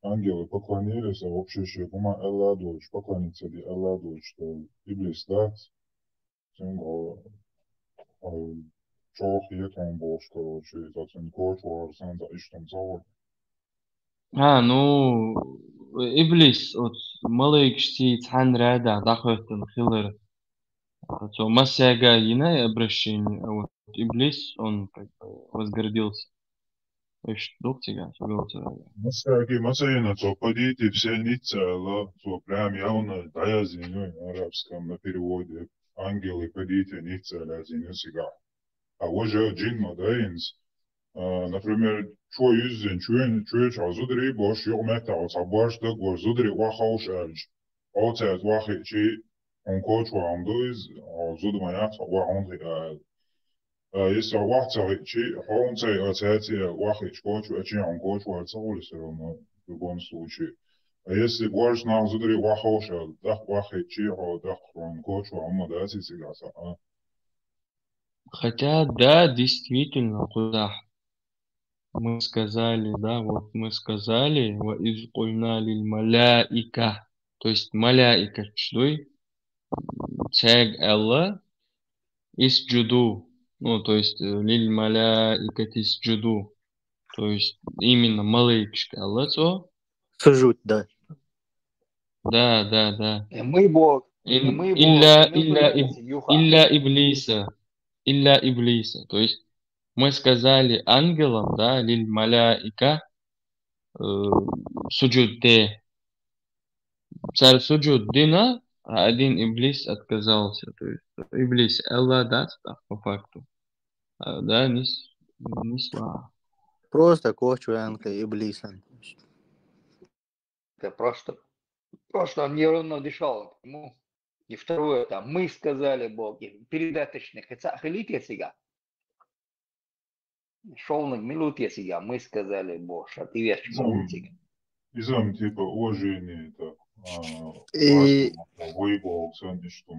Ангелы поклонились, а общее гума Элладуч, поклониться ди Элладуч, что Иблис дат, тем чох етон бош, короче, зацен коч, варсан, за иштом завод. ну Иблис от малыгшти цан рада дахвертен хилер. То Масяга ина обращение, а вот Иблис, он как бы возгордился. Эш доктига, Масаина, то ходите все ницела, то прям явно даязину арабском на переводе. Ангелы ходите ницела зину сега. А уже джин мадаинс, например, чё юзен, чё чазудри бош ёмета, отабаш да горзудри вахауш элж. Отец вахи чи он коч вамдуиз, зуд маят вахонди если вахтер чи хонцей отец вахич коч, чи он коч вахтер все равно в любом случае. А если больше нам зудри вахауша, дах вахичи, дах он коч вамадати сигаса. Хотя, да, действительно, куда мы сказали, да, вот мы сказали, ва из кульна лиль маляика, то есть маляика, что цег Элла из джуду, ну, то есть лиль маляика из джуду, то есть именно малыичка Элла, то? Сужуть, да. Да. И мы Бог, и мы Бог, и мы понимаете, юха. Илля Иблиса, то есть мы сказали ангелам, да, лиль маляика, суджудде. Царь суджуддина, а один Иблис отказался. То есть Иблис Элла даст, по факту. Да, не слава. Просто кочуянка и блисан. Это просто он неровно дышал. Ему. И второе, там, мы сказали Боге, передаточных, это ахилите сега. Шовных минутесига мы сказали, Боже, а ты вещь молотига. Изам типа уважение так. И Выебал ценишь, что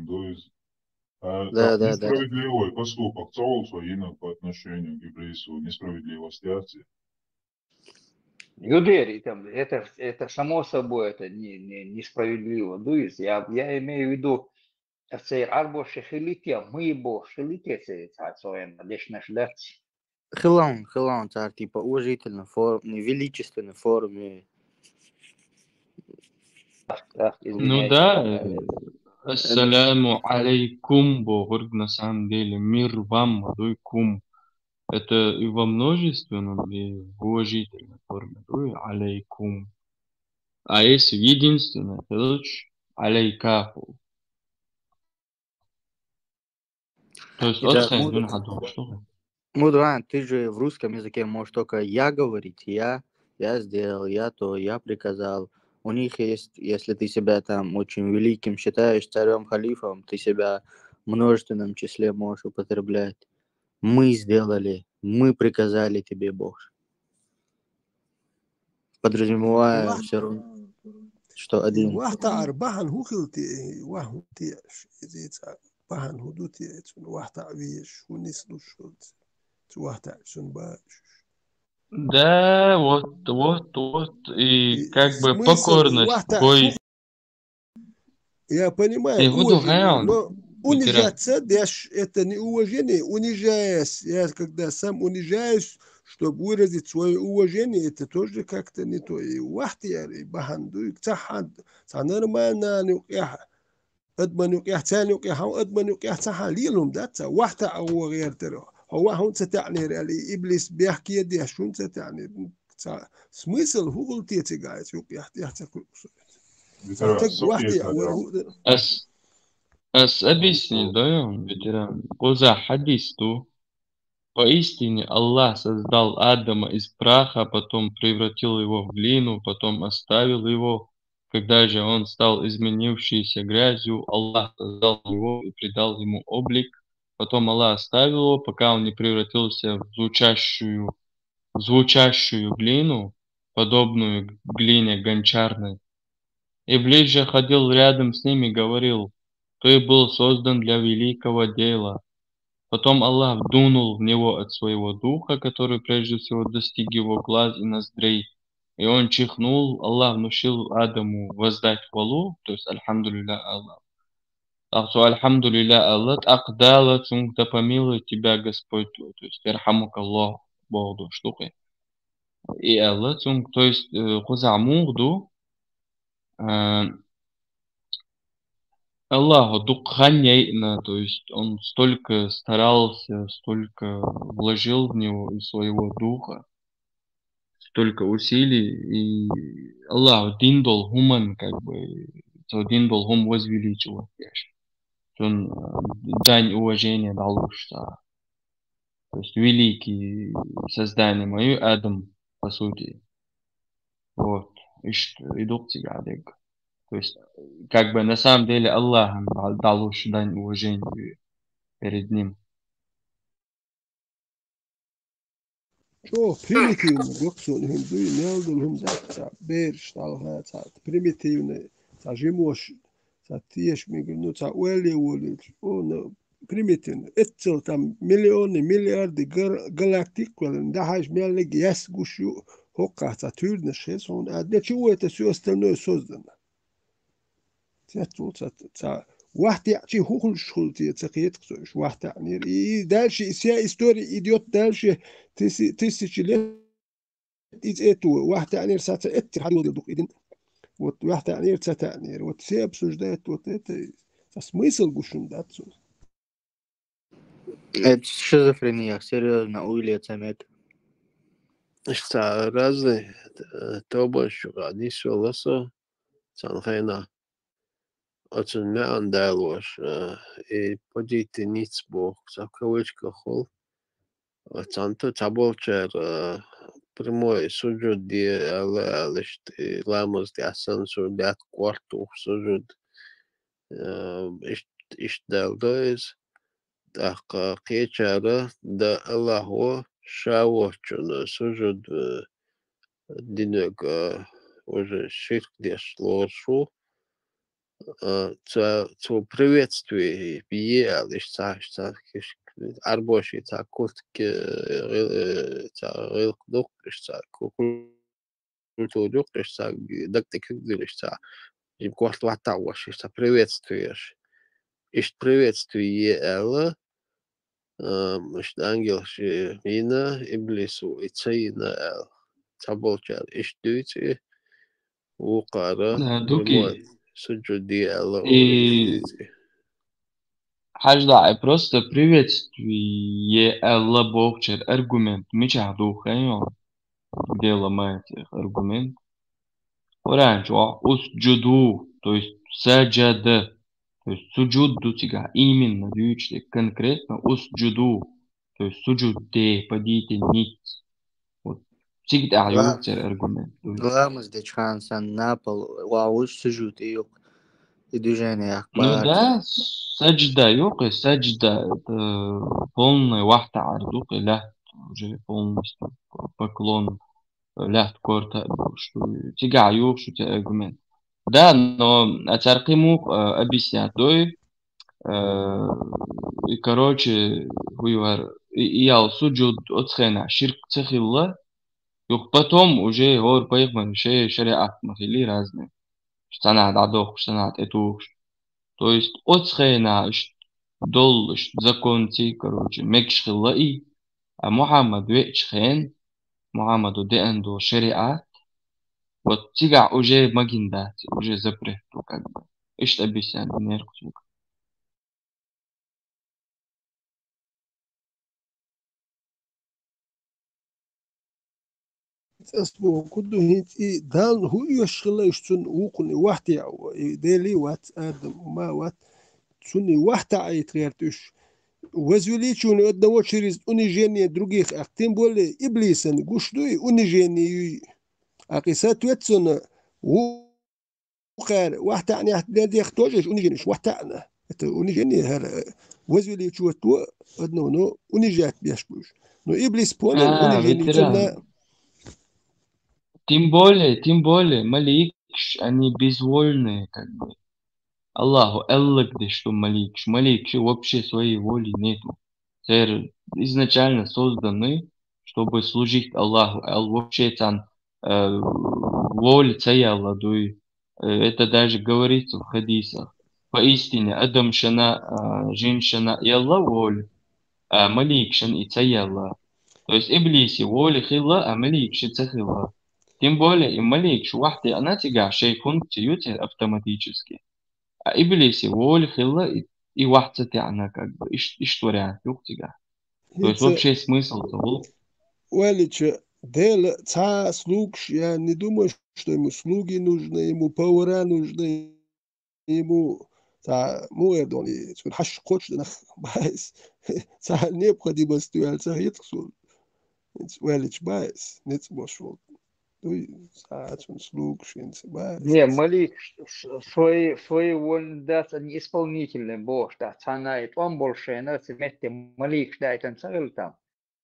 да, так да, да. несправедливый поступок Цаулсу инок по отношению к еврейству, несправедливость акции. Юдери, там, это само собой, это несправедливо. Дуис, я имею в виду, це арбо шехилите, мы бо шелите, это лишь наш дать. Хилаун, царь, типа уважительной форме, величественной форме. Так, Ну извиняюсь. да, ассаляму алейкум, говорит на самом деле, мир вам, алейкум. Это и во множественном, и в уважительной форме. Алейкум. А если в единственной, то алейкафу. То есть Это отхайн дун хадун, что? Мудран, ты же в русском языке можешь только я говорить, я сделал, я то, я приказал. У них есть, если ты себя там очень великим считаешь, царем, халифом, ты себя в множественном числе можешь употреблять. Мы сделали, мы приказали тебе, Бог. Подразумевая все равно, что один. واحدة أربعة هوكلتي واحد إذا بحن هدوتي واحدة عبيش ونسلو شوت واحدة عشان باش. Да, вот, и как бы покорность, бой. Я понимаю, И уважение, но ветеран. унижаться, это не уважение, унижаясь, я когда сам унижаюсь, чтобы выразить свое уважение, это тоже как-то не то. И واحد بحندو يكتحد سنرمانا نوقع أدمن يوقع ثاني يوقع هو أدمن يوقع تحاليلهم ذات واحدة أو غير ترى هو هون ستعني اللي إبليس بيحكي دي شون ستعني смысл هو قلت يتجاهز يوقع يحتكل Ас объясни, даем, ветеран. Коза хадисту. Поистине Аллах создал Адама из праха, потом превратил его в глину, потом оставил его. Когда же он стал изменившейся грязью, Аллах создал его и придал ему облик. Потом Аллах оставил его, пока он не превратился в звучащую глину, подобную глине гончарной. Иблис же ходил рядом с ним и говорил: «Ты был создан для великого дела». Потом Аллах вдунул в него от своего духа, который прежде всего достиг его глаз и ноздрей. И он чихнул, Аллах внушил Адаму воздать хвалу, то есть альхамдулилля Аллах. Так что альхамдулилля Аллах, агдала да помилует тебя Господь, то есть ирхамук Аллах, Богу штукой. И Аллах, то есть хузамугду, Аллаху дукханьяйна, то есть он столько старался, столько вложил в него из своего духа, столько усилий, и Аллах диндол хуман, как бы, то диндол хум возвеличил, он дань уважения дал уж, то есть великий создание мое, Адам, по сути, вот, и дух тебя, то есть, как бы на самом деле Аллах дал уж дань уважения перед ним. О, примитивно, доксонهم дуй нелдулهم дат берш талха цат примитивно тажимош тиеш мигну ца уэлли он примитивно это там миллионы миллиарды галактик да хаш меллиг яс гушу хока Сатурн шес он а для чего это все остальное создано? Ца واحد يعطي حقوق الشغل تقيت واحد يعني دالش إسيا إستوري إديوت دالش تسيش ليه إتو واحد يعني رسالة إت حلو دوك إدين واحد يعني رسالة يعني وتسيب سجدات смысл гушун датсу. Это шизофрения, серьезно, уилец Šta razi tobošu kādi izsolasa canhainā. Отже, не андалош и подите ниц бог закавычка хол. Цанто таболчер прямой сужуд ди алеш ламос ди асансур ди ат кварту сужуд иш далдоис так кечара да Аллаху шавочуна сужуд динек уже ширк деш лоршу. Zu приветствие бие лишь царь арбоши царь куртки царь дух лишь царь культуру дух лишь царь дактик лишь царь им кварт ватауаш лишь царь приветствуешь ишь приветствие элла ишь ангел мина иблису ицаина эл цаболчал ишь дюйти وقارة دوكي لموي سجودي الله и Хажда, просто приветствие Элла Богчер аргумент. Меча духа, где ломает их аргумент. Раньше усджуду, то есть саджада, то есть суджуду тига, именно, вючли, конкретно усджуду, то есть суджуде, подите ниц. Вот, всегда юктер аргумент. Гламус дечхан сан на пол, уж сужут и движение Ну акбар. да, саджда, юка, саджда, это полная вахта ардука, ля, уже полностью поклон, ля, корта, что тига юк, что тебе аргумент. Да, но Ацаркимук объяснят, и, короче, я суджуд отсхена, ширк цехилла, юк потом уже гор поехали, шариат махили разные. Штанат адох, штанат этух. То есть отсхена, дол, законти, короче, мекшхилла и, а Мухаммад вечхен, Мухаммаду деэнду шариат, вот тига уже магиндат, уже запрет, как бы. Ишь объясняет, неркутюк. اسمه كله هيت دان هو يشغل يشتن وقني واحد يعو ديلي وات آدم وما وات تسني واحد عيتريرتش وزولي شون قدنا وشريز أنيجيني دروجيخ أختين بولي إبليسن قشدوي أنيجيني أقيسات واتسن وقار واحد يعني أحد يختوجش أنيجينيش واحد أنا أنيجيني هلا وزولي شو تو قدنا نو أنيجات بيشبوش نو إبليس بونن أنيجيني ветеран. Тем более, маликш, они безвольные, как бы. Аллаху, эллагдиш, что маликш. Маликш вообще своей воли нету. Церь изначально созданы, чтобы служить Аллаху. Ал вообще там воля цаяла, это даже говорится в хадисах. Поистине, Адам шана, женщина и Аллах воля, а малик шан и цаяла. То есть Иблиси воля хилла, а малик ши цахилла. Тем более, и малик швахты, она тига шей функцию автоматически. А Иблиси воля хилла и вахтати она как бы, иш творят, юктига. То есть вообще смысл того. Уэлича, дел ца слугш, я не думаю, что ему слуги нужны, ему повара нужны, ему ца муэрдони, цун хаш коч нах байс, ца необходимость ца хитсул. Уэлич байс, нет бошвол. Ца цун слугш, инс байс. Не, Малик свои воли даст исполнительный Бог, да, цанает, он больше, но вместе Малик, да, это царил там,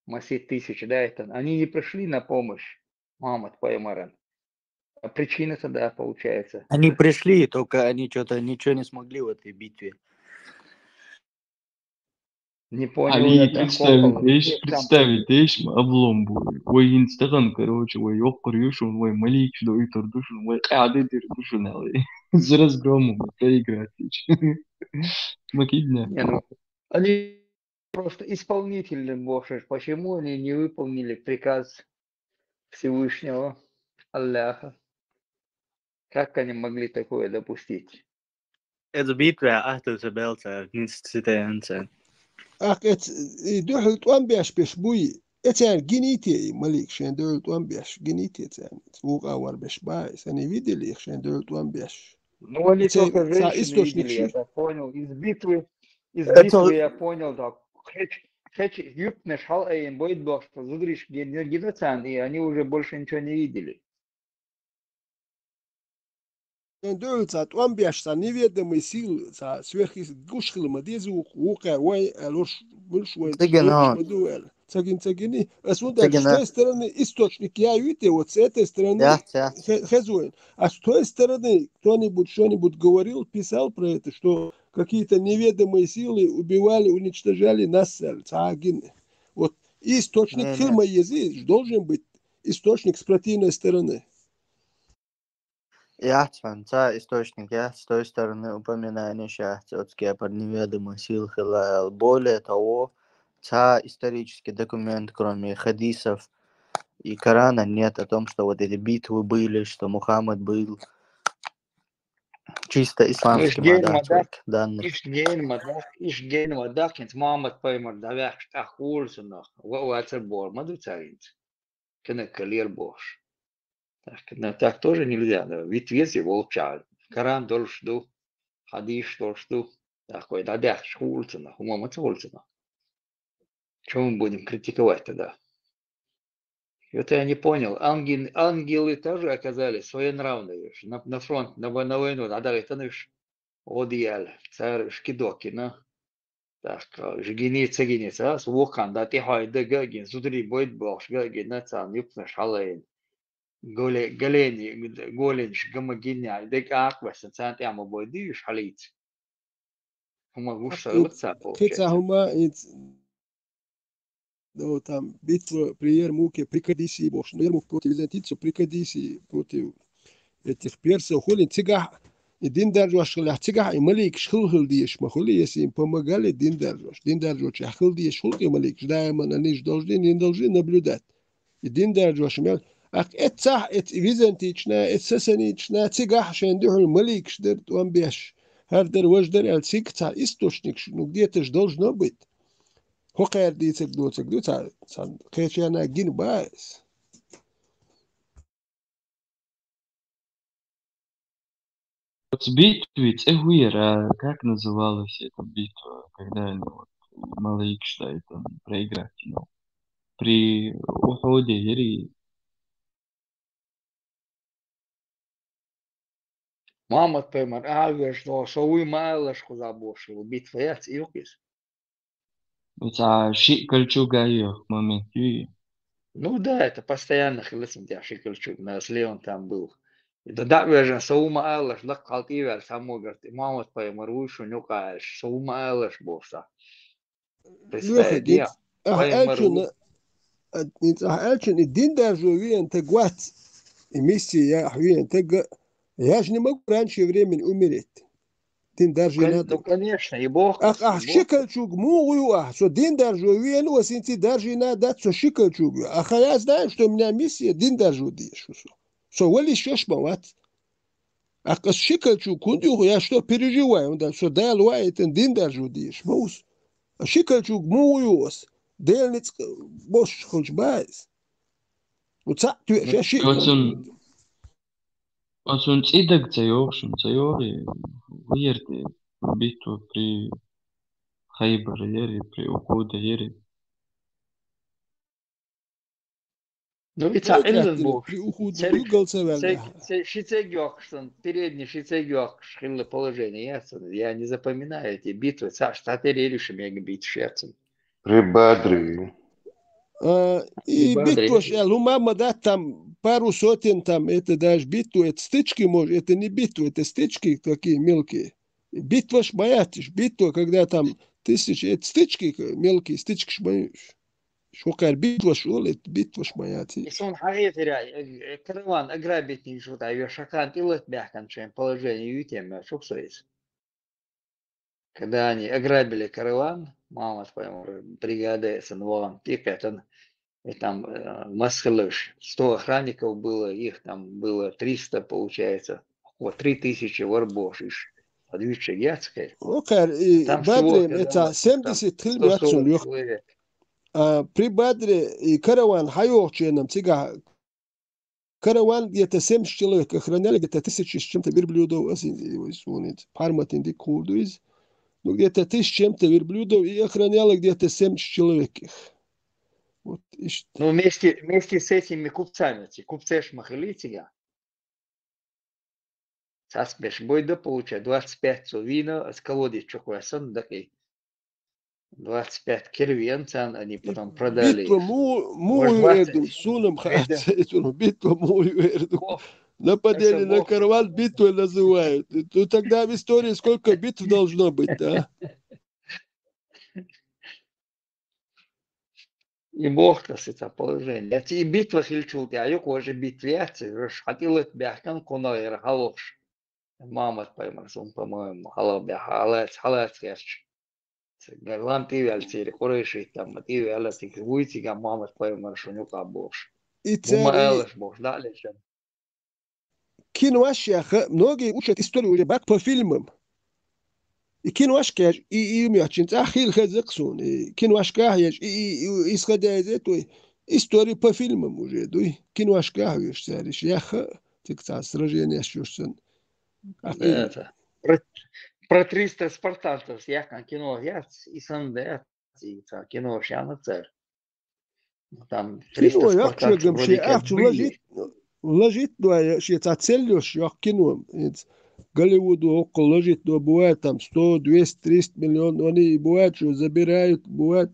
Масид тысяч, да, это, они не пришли на помощь, Мухаммад Паймаран. А причина тогда получается. Они пришли, только они что-то ничего не смогли в этой битве. Не понял Али я там представить, ишь, облом будет. Ой, инстаграм, короче, ой, ёпкарюшун, ой, малик, что и тордушун, ой, кады дырдушун, с разгромом проиграть. Макидня. Не, ну, они просто исполнительный Бог. Почему они не выполнили приказ Всевышнего Аллаха? Как они могли такое допустить? Это битва ахтуса белца, институтенца. Ах, это дохл туан бяш беш буи. Это генити малик, шен дохл туан бяш генити это. Звук авар беш байс. Они видели их, шен дохл туан бяш. Ну, они только женщины видели, я так понял. Из битвы я понял, да. Хэч юбнеш хал эйн бойд баш, зудриш геноцид, и они уже больше ничего не видели. Дольца, он бешся, неведомый сил, сверхгушхил мадезу, ука, ой, лош, больше, Цыгано, мадуэль. Цагини. А с цыгана. той стороны источник я видите, вот с этой стороны Я. хезуин. А с той стороны кто-нибудь что-нибудь говорил, писал про это, что какие-то неведомые силы убивали, уничтожали нас, цагины. Вот источник Не. фильма язык должен быть источник с противной стороны. Яхтван, источник, я с той стороны упоминания шахтёцкие про неведомые силы Хилаэл. Более того, исторический документ, кроме хадисов и Корана, нет о том, что вот эти битвы были, что Мухаммад был. Чисто исламский мадах данных. İşgen madak, kent Muhammed Peygamber davak tahul sunah. Вацер бор, маду царинц. Кена калир бош. Так тоже нельзя. Ведь вези волчал. Коран должду, хадиш должду. Такой дадах шхульцена, Мухаммад шхульцена. Чего мы будем критиковать тогда? Это я не понял. Ангелы тоже оказались своенравные. На фронт, на войну, надо это наш одеял, царь шкидокина. Так, жгиница, свухан, да ты хайда гагин, сутри будет бог, гагин, нацан, юпна шалейн. Голенш, гамагиня, дек аквас, цан тяма бойди, шалиц. Хума гуша лыца получается. Ну, там битва при Ярмуке, при Кадисе, боже, Ярмук против византийцев, при Кадисе, против этих персов, хули, цигах, и Диндаржош, цигах, и Малик, шхулдиеш, махули, если им помогали, Диндаржош, шхулдиеш, хулки, Малик, ждаем, они же должны наблюдать. И Диндаржош, ах, это византичная, это сасаничная, цигах, шендухл, Малик, шдерт, вамбеш, хардер, вождер, цигца, источник, ну где-то же должно быть. Хокер дицек доцек дуца сан кечана гин байс. Вот битвы, Цехуира, как называлась эта битва, когда они вот Малаик считает проиграть, ну, при уходе Ири. Muhammed Peygamber ağır şovu mağlaş kuza boş. Bitva yat yokis. Это Кольчуга ее момент. Ну да, это постоянно хилисм тебя Шикальчук, если он там был. Да, вежен, соума алаш, да, калтивер, само говорит, Muhammed Peygamber вышел, нюкаешь, соума алаш боса. Представь, где? Элчин, Диндаржу вен тегват, и миссия вен тег. Я же не могу раньше времени умереть. Ну, конечно, и Бог. Шикальчук, что Диндаржу вен, осенти даже надо, что Шикальчук. Я знаю, что у меня миссия Диндаржу дишь. Что вы еще шмават. Шикальчук, я что переживаю, что дал уайт Диндаржу дишь. Шикальчук, муюс. Дельниц, бош, хоть байс. Вот так, ты еще Шикальчук. Он цидак цайори, вирти битву при Хайбар-Ери, при Укуда-Ери. Ну, ведь Эллен Бог. Шицегёк, передний Шицегёк, шхилы положение, я не запоминаю эти битвы, штаты решим, я бить шерцем. При Бадре. И битва, мама, да, там пару сотен, там, это даже битву, это стычки, может, это не битва, это стычки такие мелкие. Битва шмаятишь, битва, когда там тысячи, это стычки мелкие, стычки шмаешь. Шокар битва шел, это битва шмаятишь. Если он харит, караван ограбить не шутка, ее шакан пилот мягком, чем положение ютем, шуксуется. Когда они ограбили караван, мама, по-моему, бригада СНВ, и там Масхалыш, 100 охранников было, их там было 300, получается, вот 3000 варбошиш. Подвижче Яцкой. Там Бадре, это 73 человек. При Бадре и караван хайохченом, тига, караван где-то 70 человек охраняли, где-то 1000 с чем-то верблюдов, парматинди курдуиз. Ну, где-то 1000 с чем-то верблюдов и охраняло где-то 70 человек их. Вот, ну, вместе с этими купцами, купцы шмахали тебя. Цаспеш бойда получает 25 вина с колодец чокуясан, такой 25 кервенцан, они потом продали Битва их. мою 20. эрдум, сунам Вида. хацетун, битва мою эрдум. Бог, Нападение это на Бог. караван битвой называют. Ну тогда в истории сколько битв должно быть, да? И Бог-то с это положение. И битва хильчул, я юк уже битвяцы, хотел это бяхкан кунайр халош. Мама поймал, сон по-моему, халат ящ. Гарлам ты вяльцери, курейший там, ты вяльцери, выйти гам мама поймал, что нюка бош. И Бума царь, и элэш бош, да лишь. киноашьяха, многие учат историю уже бак по фильмам. И киноашкаш, и мячинц, ахил хазаксун, и киноашкахяш, и исходя из этого, истории по фильмам уже, дуй, киноашкахяш, царь, яха, тикца, сражение шушсан. Это. Про 300 спартанцев, я как кино, я и сандет, и кино шьяна царь. Там 300 Кино, я спартанцев чегам, вроде ще как ахчу были. ложит, да, ще целлюш, я кино, Голливуду около ложит, но бывает там 100, 200, 300 миллионов, они бывает, что забирают, бывает,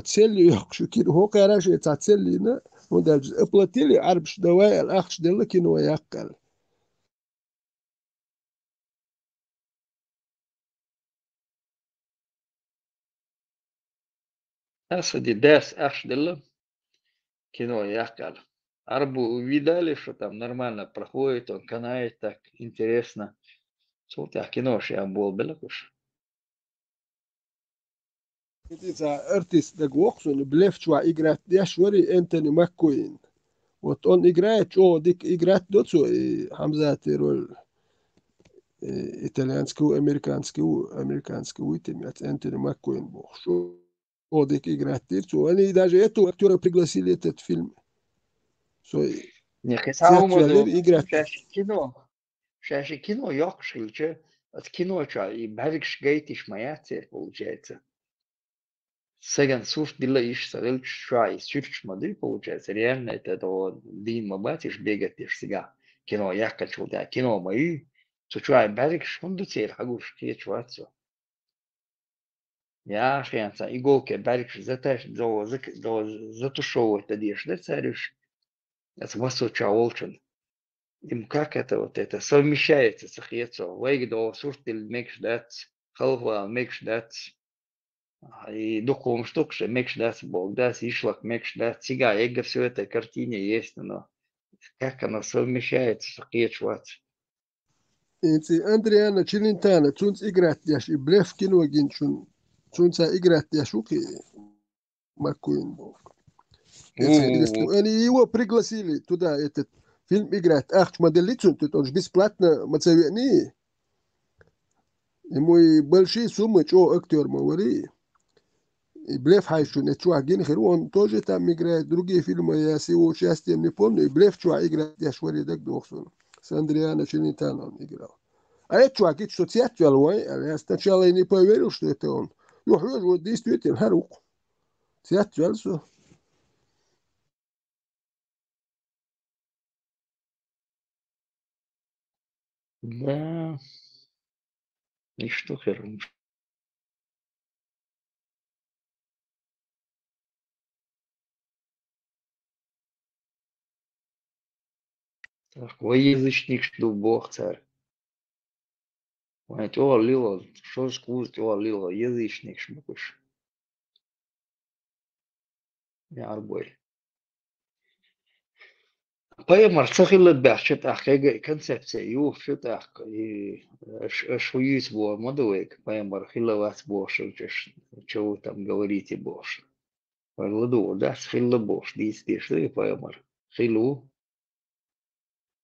целью, что кино, хока раньше, целью, да, он даже оплатили, арбш давай, ахш дела кино, якал. Асади дес аш дела кино якал. Арбу увидали, что там нормально проходит, он канает так интересно. Вот я кино, что я был белакуш. Это артист, да, Гоксон, Блевчуа играет, я швори Энтони Маккуин. Вот он играет, о, дик играет доцу, Хамзати роль итальянского, американского итемят, Энтони Маккуин был. О, дик играет дицу. Они даже этого актера пригласили этот фильм. Не хотел Театр играет. Шаши кино ёкшильче, от кино и барикш гейтиш маяце получается. Сеган суф дила иш сарил шай, сюрч мады получается. Реально это то дин мабатиш бегать сега. Кино якачу, да, кино мои. Чуай барикш хунду цер хагуш кечвацо. Я хянца иголке барикш заташ затушово это деш, да царюш. Это васоча олчен. Им как это вот это совмещается с хьецо. Вейгдо суртил мекш дац, халва мекш дац. И духом штукше мекш дац бог дац, ишлак мекш дац. Сега, эго все это картине есть, но как оно совмещается с хьецо. Андриана Челентано, цунц играет яш, и блеф кино гинчун. Цунца играет яш, уки Маккуин был. Они его пригласили туда, этот фильм играть. Ах, моделицу, тут он же бесплатно мацавени. Ему и большие суммы, что актер говори. И Блеф Хайшун, и Чуа Гинхер, он тоже там играет. Другие фильмы я с его участием не помню. И Блеф Чуа играет, я швари так дохсон. С Андриано Челентано он играл. А это Чуа, говорит, что театр, я сначала и не поверил, что это он. Ну, вот действительно, харук. Театр, все. Да. И что хером? Так, воязычник, что бог царь. Понимаете, о, лило, что скузить, о, лило, язычник, шмукуш. Я арбой. Поймар цахилла бяхчет ахега концепция ю шутах и шуюсь бо модуек поймар хиловас бош что вы там говорите бош ладу да хилла бош действие что и поймар хилу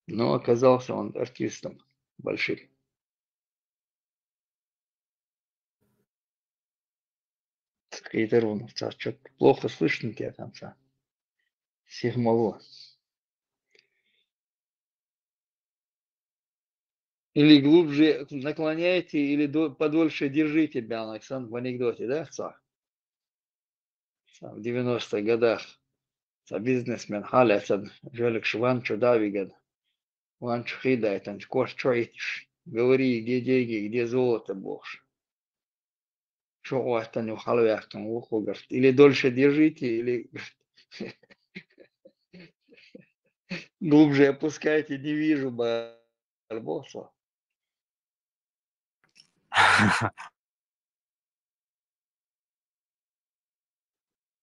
но оказался он артистом большим. Скейтерон, что плохо слышно тебя там, всех мало. Или глубже наклоняйте, или подольше держите тебя, Александр, в анекдоте, да, в 90-х годах бизнесмен Халяцан, Жолик Шван Чудавиган, Ванч хидает, анч кош чоитиш. Говори, где деньги, где золото, боже. Что это не халвях там ухо, говорит. Или дольше держите, или глубже опускайте, не вижу барбоса.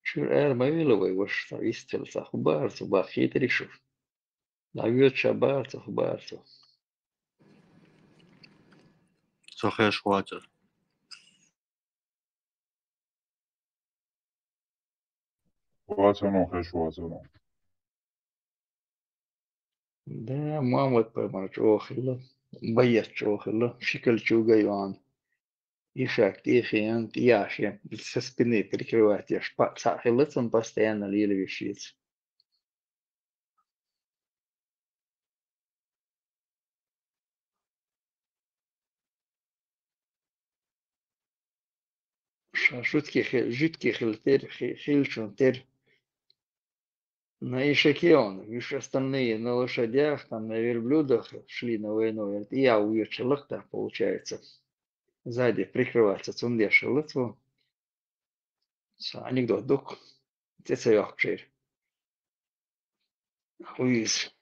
Шур ما يلوي وش يستل أخبارته بخيت ريشوف لا يوتش أخبارته صحيح شواتر. Швацано, швацано. ده محمد بمر جوخلا بيت جوخلا شكل جوغيوان يشاك تيخيان تياشي بتسسبني بريكروات يشبع ساخلتهم постоянно лили вещицы. Жутки хилтер хилчун тер на Ишакион, видишь, остальные на лошадях, там на верблюдах шли на войну, и я у Ючелахта, получается, сзади прикрываться цундеша лыцву, анекдот дук, теца йохчер, хуиз,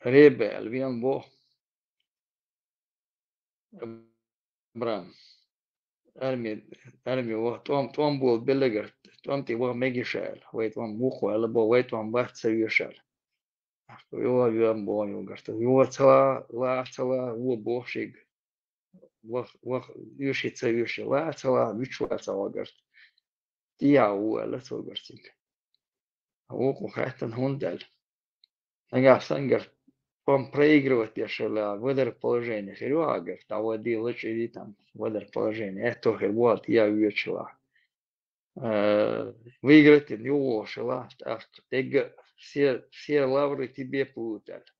ребе, альвиан бо, брам, армия, вот, том был белегер, том ты его мегишал, вейт вам муху, alebo вейт вам бахца юшал. Его авиан бо, его цела, его бошиг, юшица юшила, цела, вичуа цела, говорит. Я уэла цогартик. Оку хайтан хундал. Ага, сангар, пом проигрывать я шела, выдар положение. Херюа, говорит, а вот и лучше иди там, выдар положение. Это вот я увечила. Выиграть не ушила, все лавры тебе плутят.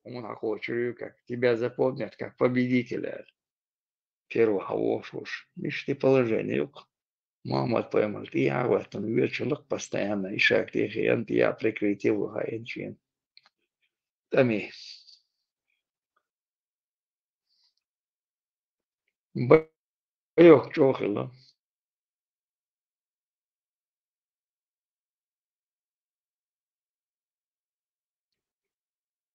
Он хочет, как тебя запомнят, как победителя. Первого уж, видишь, ты положение. Мамат поймал, я в этом вечерах постоянно ишак тихий, я прекратил гаинчин. Тами. Байок чохила.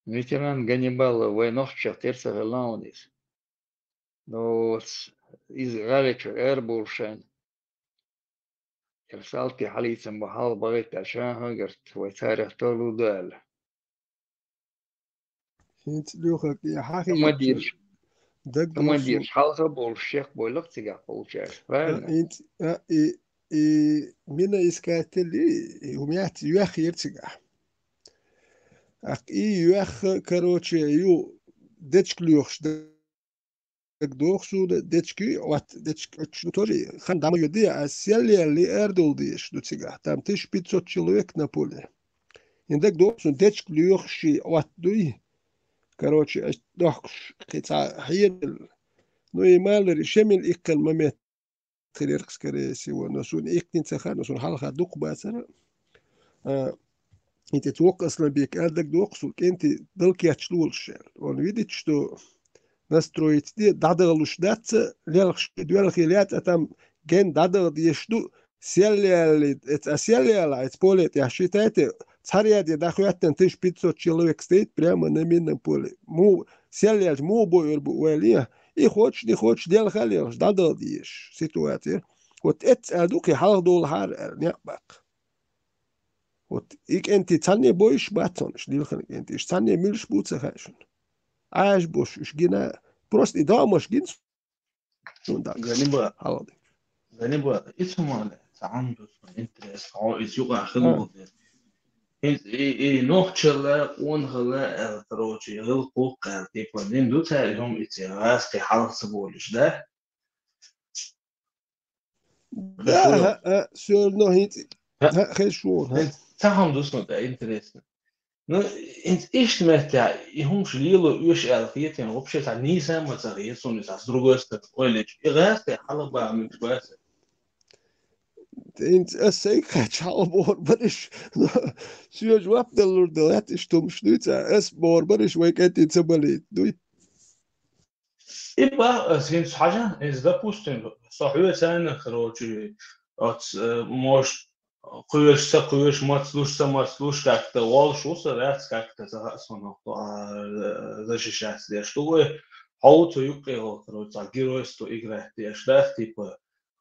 Ветеран Ганнибала войнах чахтерца галаунис. Но из галича эрбуршен. Ерсалки халицем бахал багит ашан хагерт вайтарих толу дал. انت لوخك يا حاخي Командир. دق Командир. نفسه Халха бол шех бойлок цигах получаешь. Правильно? انت من اسكاتلي هم يحت يخ يرتجع اق يخ كروتشي يو دتش لوخش دق دوخسو دتشكي وات دتش توري خان دام يدي اسيالي اللي اردول ديش دوتسيغا там 1500 человек на поле индек دوخсو دتش لوخشي وات دوي короче دوخش قطع هي ну и малер شمل إقل ممت خير скорее всего نسون إقتين سخان نسون حلقة دوق باسرة أنت توقع أصلا بيك أردك دوقسولك أنت دلك يتشلول شال وان что настроить دي دادغلوش داتس ليلخش دوالخ يليات أتم جن دادغ ديشدو سيالي ات поле я считаю царя де дахуятен 1500 человек стоит прямо на минном поле му сиалять му бойрбу уэлия и хочешь, не хочешь, делай халил, дадал диешь ситуация. Вот это адуки халдул хар нябак. Вот ik enti цанне бойш батсон, шдилхан enti, цанне милш буца хашун. Аж бош, гина, просто и дамаш гин сундак. Ганнибал, اسمه عنده انترست عايز يقع خلقه nog chilla onhilla trochi heel kokar tipo den doet hij om iets raast die halse bolus daar Да, все равно хорошо. تهم dus nog de interesse no in eerst met ja homs lilo uur elfiet en opzet aan niet zijn wat er is zo'n is als droogste olie raast die halba met was انت اسيك حال بربرش شو جواب دلور دلات اشتم شنوتا اس بربرش ويك انت تبلي دوي يبقى سين حاجة إز ده بوستين صحيح سنة خروجي أت موش قويش ما تلوش كاكتا والش وصرات كاكتا زهقس من زش شخص ديش تو هاو تو يقي هو خروج تاجيروس تو إجراه ديش ده تيب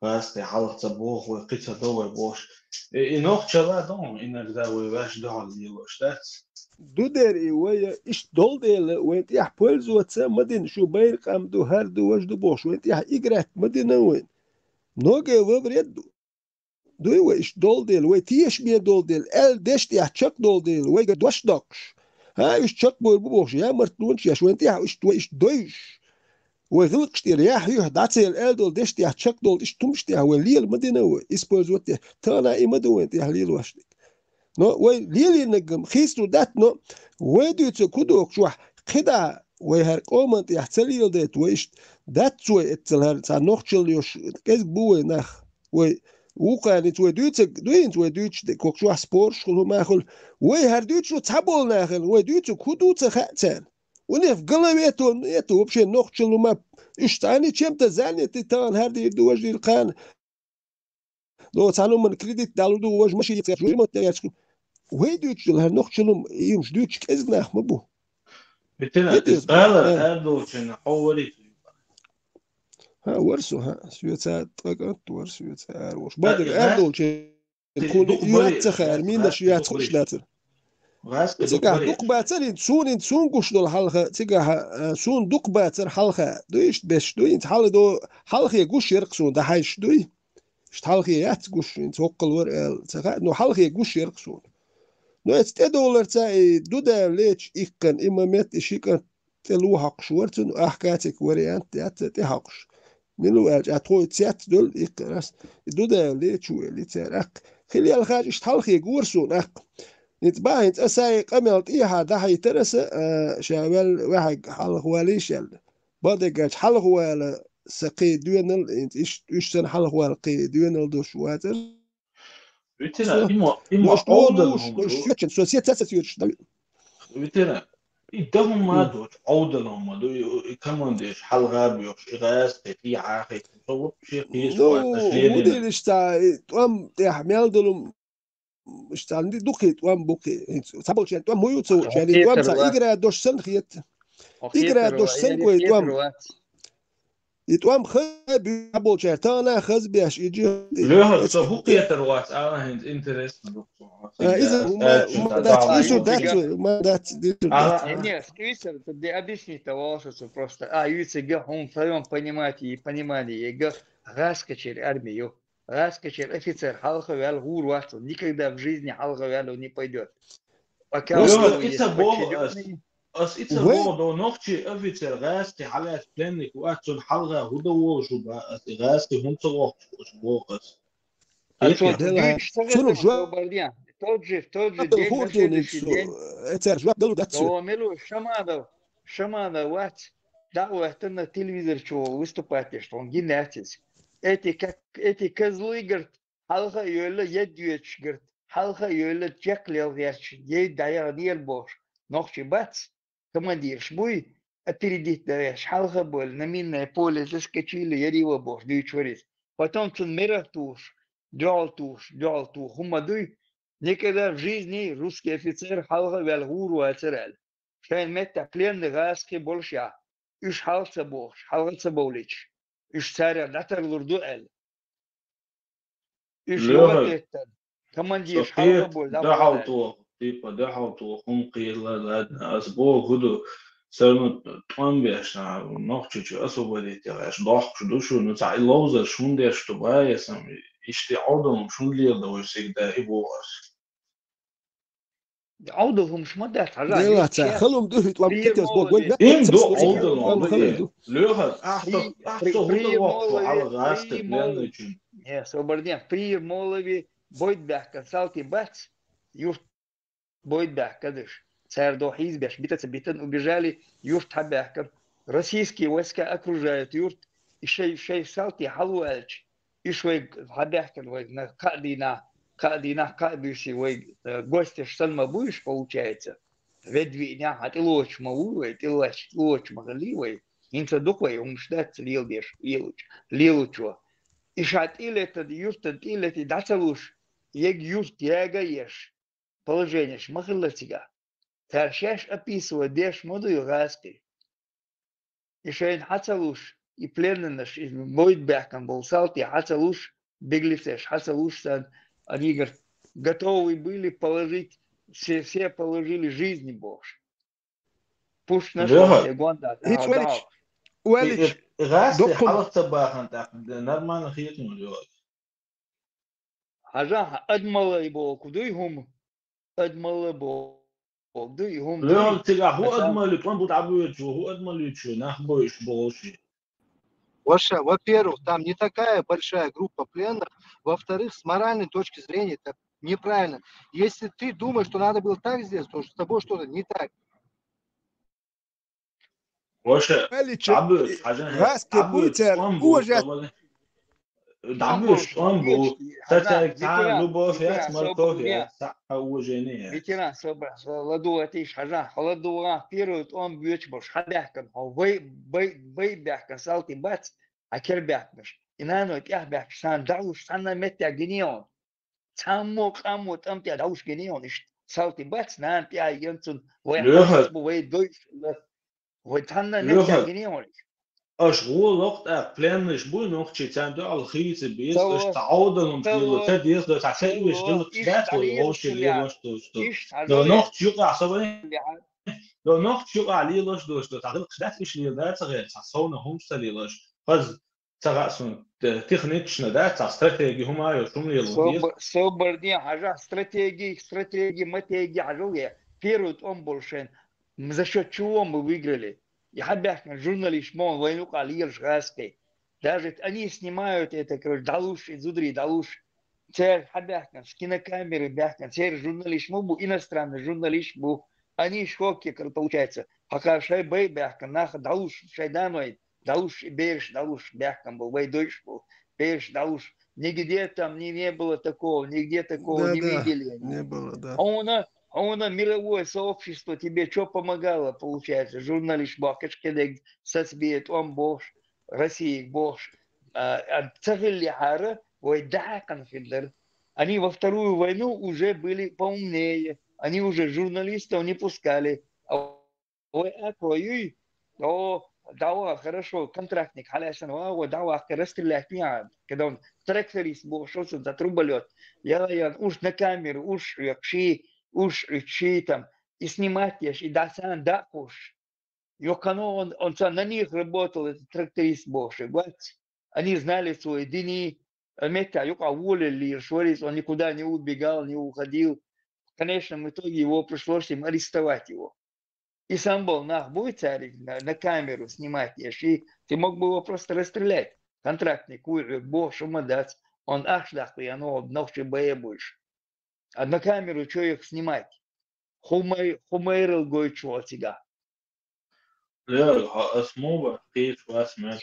راستي حالة تبوخ وقيت دوي بوش إنه شلا دون إن الدواء باش ده اللي لوش ده دو در ويا ايش دول ديل وانت يح بولز واتسا مدين شو بير قام دو هر دو وش دو بوش وانت يح اجراه مدين وين نوجي وبريد دو ايش دول ديل وي تيش بي دول ديل ال دشت يح تشك دول ديل وي دوش دقش ها ايش تشك بول بوش يا مرتونش يا شو انت يح ايش دويش وغلق شتير يح يح داتي ال دول دشت يح تشك دول ايش تمشت يح وليل مدينه وي اسبولز وات تانا اي مدو انت يح ليل وش نو وي ليل نجم خيستو دات نو وي دوتو كودوك شو خدا وي هر قومنت يح تليل ديت ويش دات شوي اتلهر تا نوخشل يوش كيس بوي نخ وي وقعني توي دوين توي دوتش دي كوك شو سبور شغل ما خل وي هر دوتش تابول ناخل وي دوتش كودو تخاتن ونف قلبيتون يتو بشي نوخشل ما اشتاني تشمت زاني تتان هر دي دو وجه القان لو تعالوا من كريديت دالو دو وجه ماشي يتسجل ما تياتش وي دوتش هر نوخشل يمش دوتش كيز ناخ مبو بتنا تسأل أردو شن حولي ها ورسو ها سويتا تقنت ورسو سويتا أروش بدر أردول شيء تكون يواتخر مين شيء تخش لاتر تيجا دق باتر سون قش دول حلقة تيجا سون دق باتر حلقة دويش بس دوي انت حل دو حلقة قش يرقصون ده حيش دوي اشت حلقة يات قش انت وقل ور تيجا نو حلقة قش يرقصون نو $1 تاعي دودا ليش إكن إما مت إشيكن تلو حقش ورتن أحكاتك وريانت تحقش منو أتقول تيات دول إقراس دودا ليش شو اللي تراك خلي الخارج اشتحلخي جورسون أق نتباهي انت أساي قملت إيها ده هيترس شابل واحد حلق وليش بدك حلق ولا سقي دوينل انت إيش سن حلق ولا قي دوينل دوش واتر بتنا إما أودلهم بتنا إدهم ما دوش أودلهم دو كمان ديش حلقة بيوش إغاز في عاقي صوب شيء قيس موديل اشتا توام تحمل دلهم اشتا عندي دوكي توام بوكي تابل شان توام مو يوتسو يعني توام تا إجرا دوش سن خيت إجرا دوش سن كوي توام يتوام خبي أبو شرطانا خز بيش يجي له صفوقية الوقت أنا هند إنترست إذا ما دات Не, сквисер, ты объясни того, что просто, юйцега, он втроем понимали, его раскачали армию, раскачали офицер, халхавял, гурвасту, никогда в жизни халхавялу не пойдет. Пока он есть подчиненный. Als iets er wordt nog je officieel reist die halle planning hoe het zo'n halve hoe de woord zo bij als die reist die hond zo wordt is. Тот же день, на следующий день, Шамада, вот, да, это на телевизор чего выступает, что он генетик. Эти козлы, говорит, халха йола едюч, говорит, халха йола чеклел, ей дая не бош. Ночи бац. Командир шбуй, опередить даешь, халха боль, на минное поле заскочили, я его бог, дючварис. Потом цун мира туш, дёл туш, хумадуй, никогда в жизни русский офицер халха вялгуру ацерел. Шайн метта пленный гаски больше, иш халца болич, иш царя натар лурдуэль. Иш лугатеттен, командир халха боль, да. Типа дехалту хумқила асбо гуду сэрнут томбеш на нохчич освободить яш дох душу ну цай лоза шунде что баясам ишти аудом шунлер да всегда и богас عودهم شمدت لا خلهم دوه توام كتير بوق وين إن دو عودهم لوها أحط هو وقت على غاست بلانجين يا صبردين في مولوي بويد بحكة سالتي بس يوفت بويد بحكة دش صار до حزب битан убежали юрт حبحكة российские войска окружают юрт и шей салти халуэлч и швей хабяхтер вой на кадина вой гости сальма будешь получается. Ведвиня а ты лоч мауй, ты лоч магаливой. Инца духой умштат лилдеш лилучо. И шат или это юртат или ты дацалуш. Ег юрт ягаеш. Положение шмахлатига. Таршаш описывает деш моду раски. И шейн хацалуш и пленнеш из мойд бякан был салти хацалуш беглицеш хацалуш они готовы были положить все положили жизни Божьей. Пусть нашла гонда. هيك ولش غاسي دقم حلقة باخن تاخد نرمان خيطنا اليوم Ажа адмала ибо кудуйхум адмала бо кудуйхум اليوم تلقى هو أدمى كان بتعبوش وهو أدمى شو نحبوش بوشي. Ваша, во-первых, там не такая большая группа пленных. Во-вторых, с моральной точки зрения это неправильно. Если ты думаешь, что надо было так сделать, то с тобой что-то не так. وش ولش تعبوش عشان هيك غاس تعبوش كبوتر أمبو وجه طبعا تعبوش أمبو تتاك تعال لبو فيات مرتوفيا هو جنيه. ветеран ладу атиш хажа халадуа первый он бьёт бош хадахкан вы бяхкан салти бац акер бяхмаш инано тях бяхш сан дауш санна метя генион саммо камо там тя дауш генион иш салти бац нан тя янцун вы дойш вы танна метя генион أشغل وقت أقلامش بوي نوختي تاندو على خيط بيس إش تعودن تيلو تديس دو تعسي ويش دو تبات ويوش اللي وش دوستو لو نوخت يقع صبري لو نوخت يقع ليلوش دوستو تعرف خدات إيش ليلات غير تعصونا هم سليلوش فز تغاسون تخنيكش ندات استراتيجي هما يوشون ليلو собор дня حاجة стратегии матеги حاجة первый он больше за счет чего мы выиграли. Я обязан журналист мон войну калир жгаски. Даже они снимают это, короче, далуш изудри далуш. Цер обязан с кинокамеры обязан. Цер журналист мон иностранный журналист был. Они шоки, короче, получается. Пока шай бей обязан нах далуш шайданой далуш берешь далуш обязан был. Вей дойш был берешь далуш. Нигде там не было такого, нигде такого да, не видели. Не было, да. А он мировое сообщество тебе что помогало, получается? Журналист Бакашкедек, Сасбиет, он Бош, Россия Бош, Цагиллихара, Войдакан Фидлер. Они во Вторую войну уже были поумнее. Они уже журналистов не пускали. Дава, хорошо, контрактник, халясан, дава, расстрелять меня. Когда он тракторист был, что-то за труболет. Я уж на камеру, уж якши, уж чи там, и снимать ешь, и дасан дакуш. Йокано, он на них работал, этот тракторист бывший, они знали свои дни, метя, юка уволили, шварис, он никуда не убегал, не уходил. В конечном итоге его пришлось им арестовать его. И сам был будет царик на камеру снимать ешь, и ты мог бы его просто расстрелять. Контрактник, бог, мадац, он ашлах, и оно обновший боя больше. А на камеру что их снимать? Хумейрл гойчу тебя. لا اسمه بقيت واسمه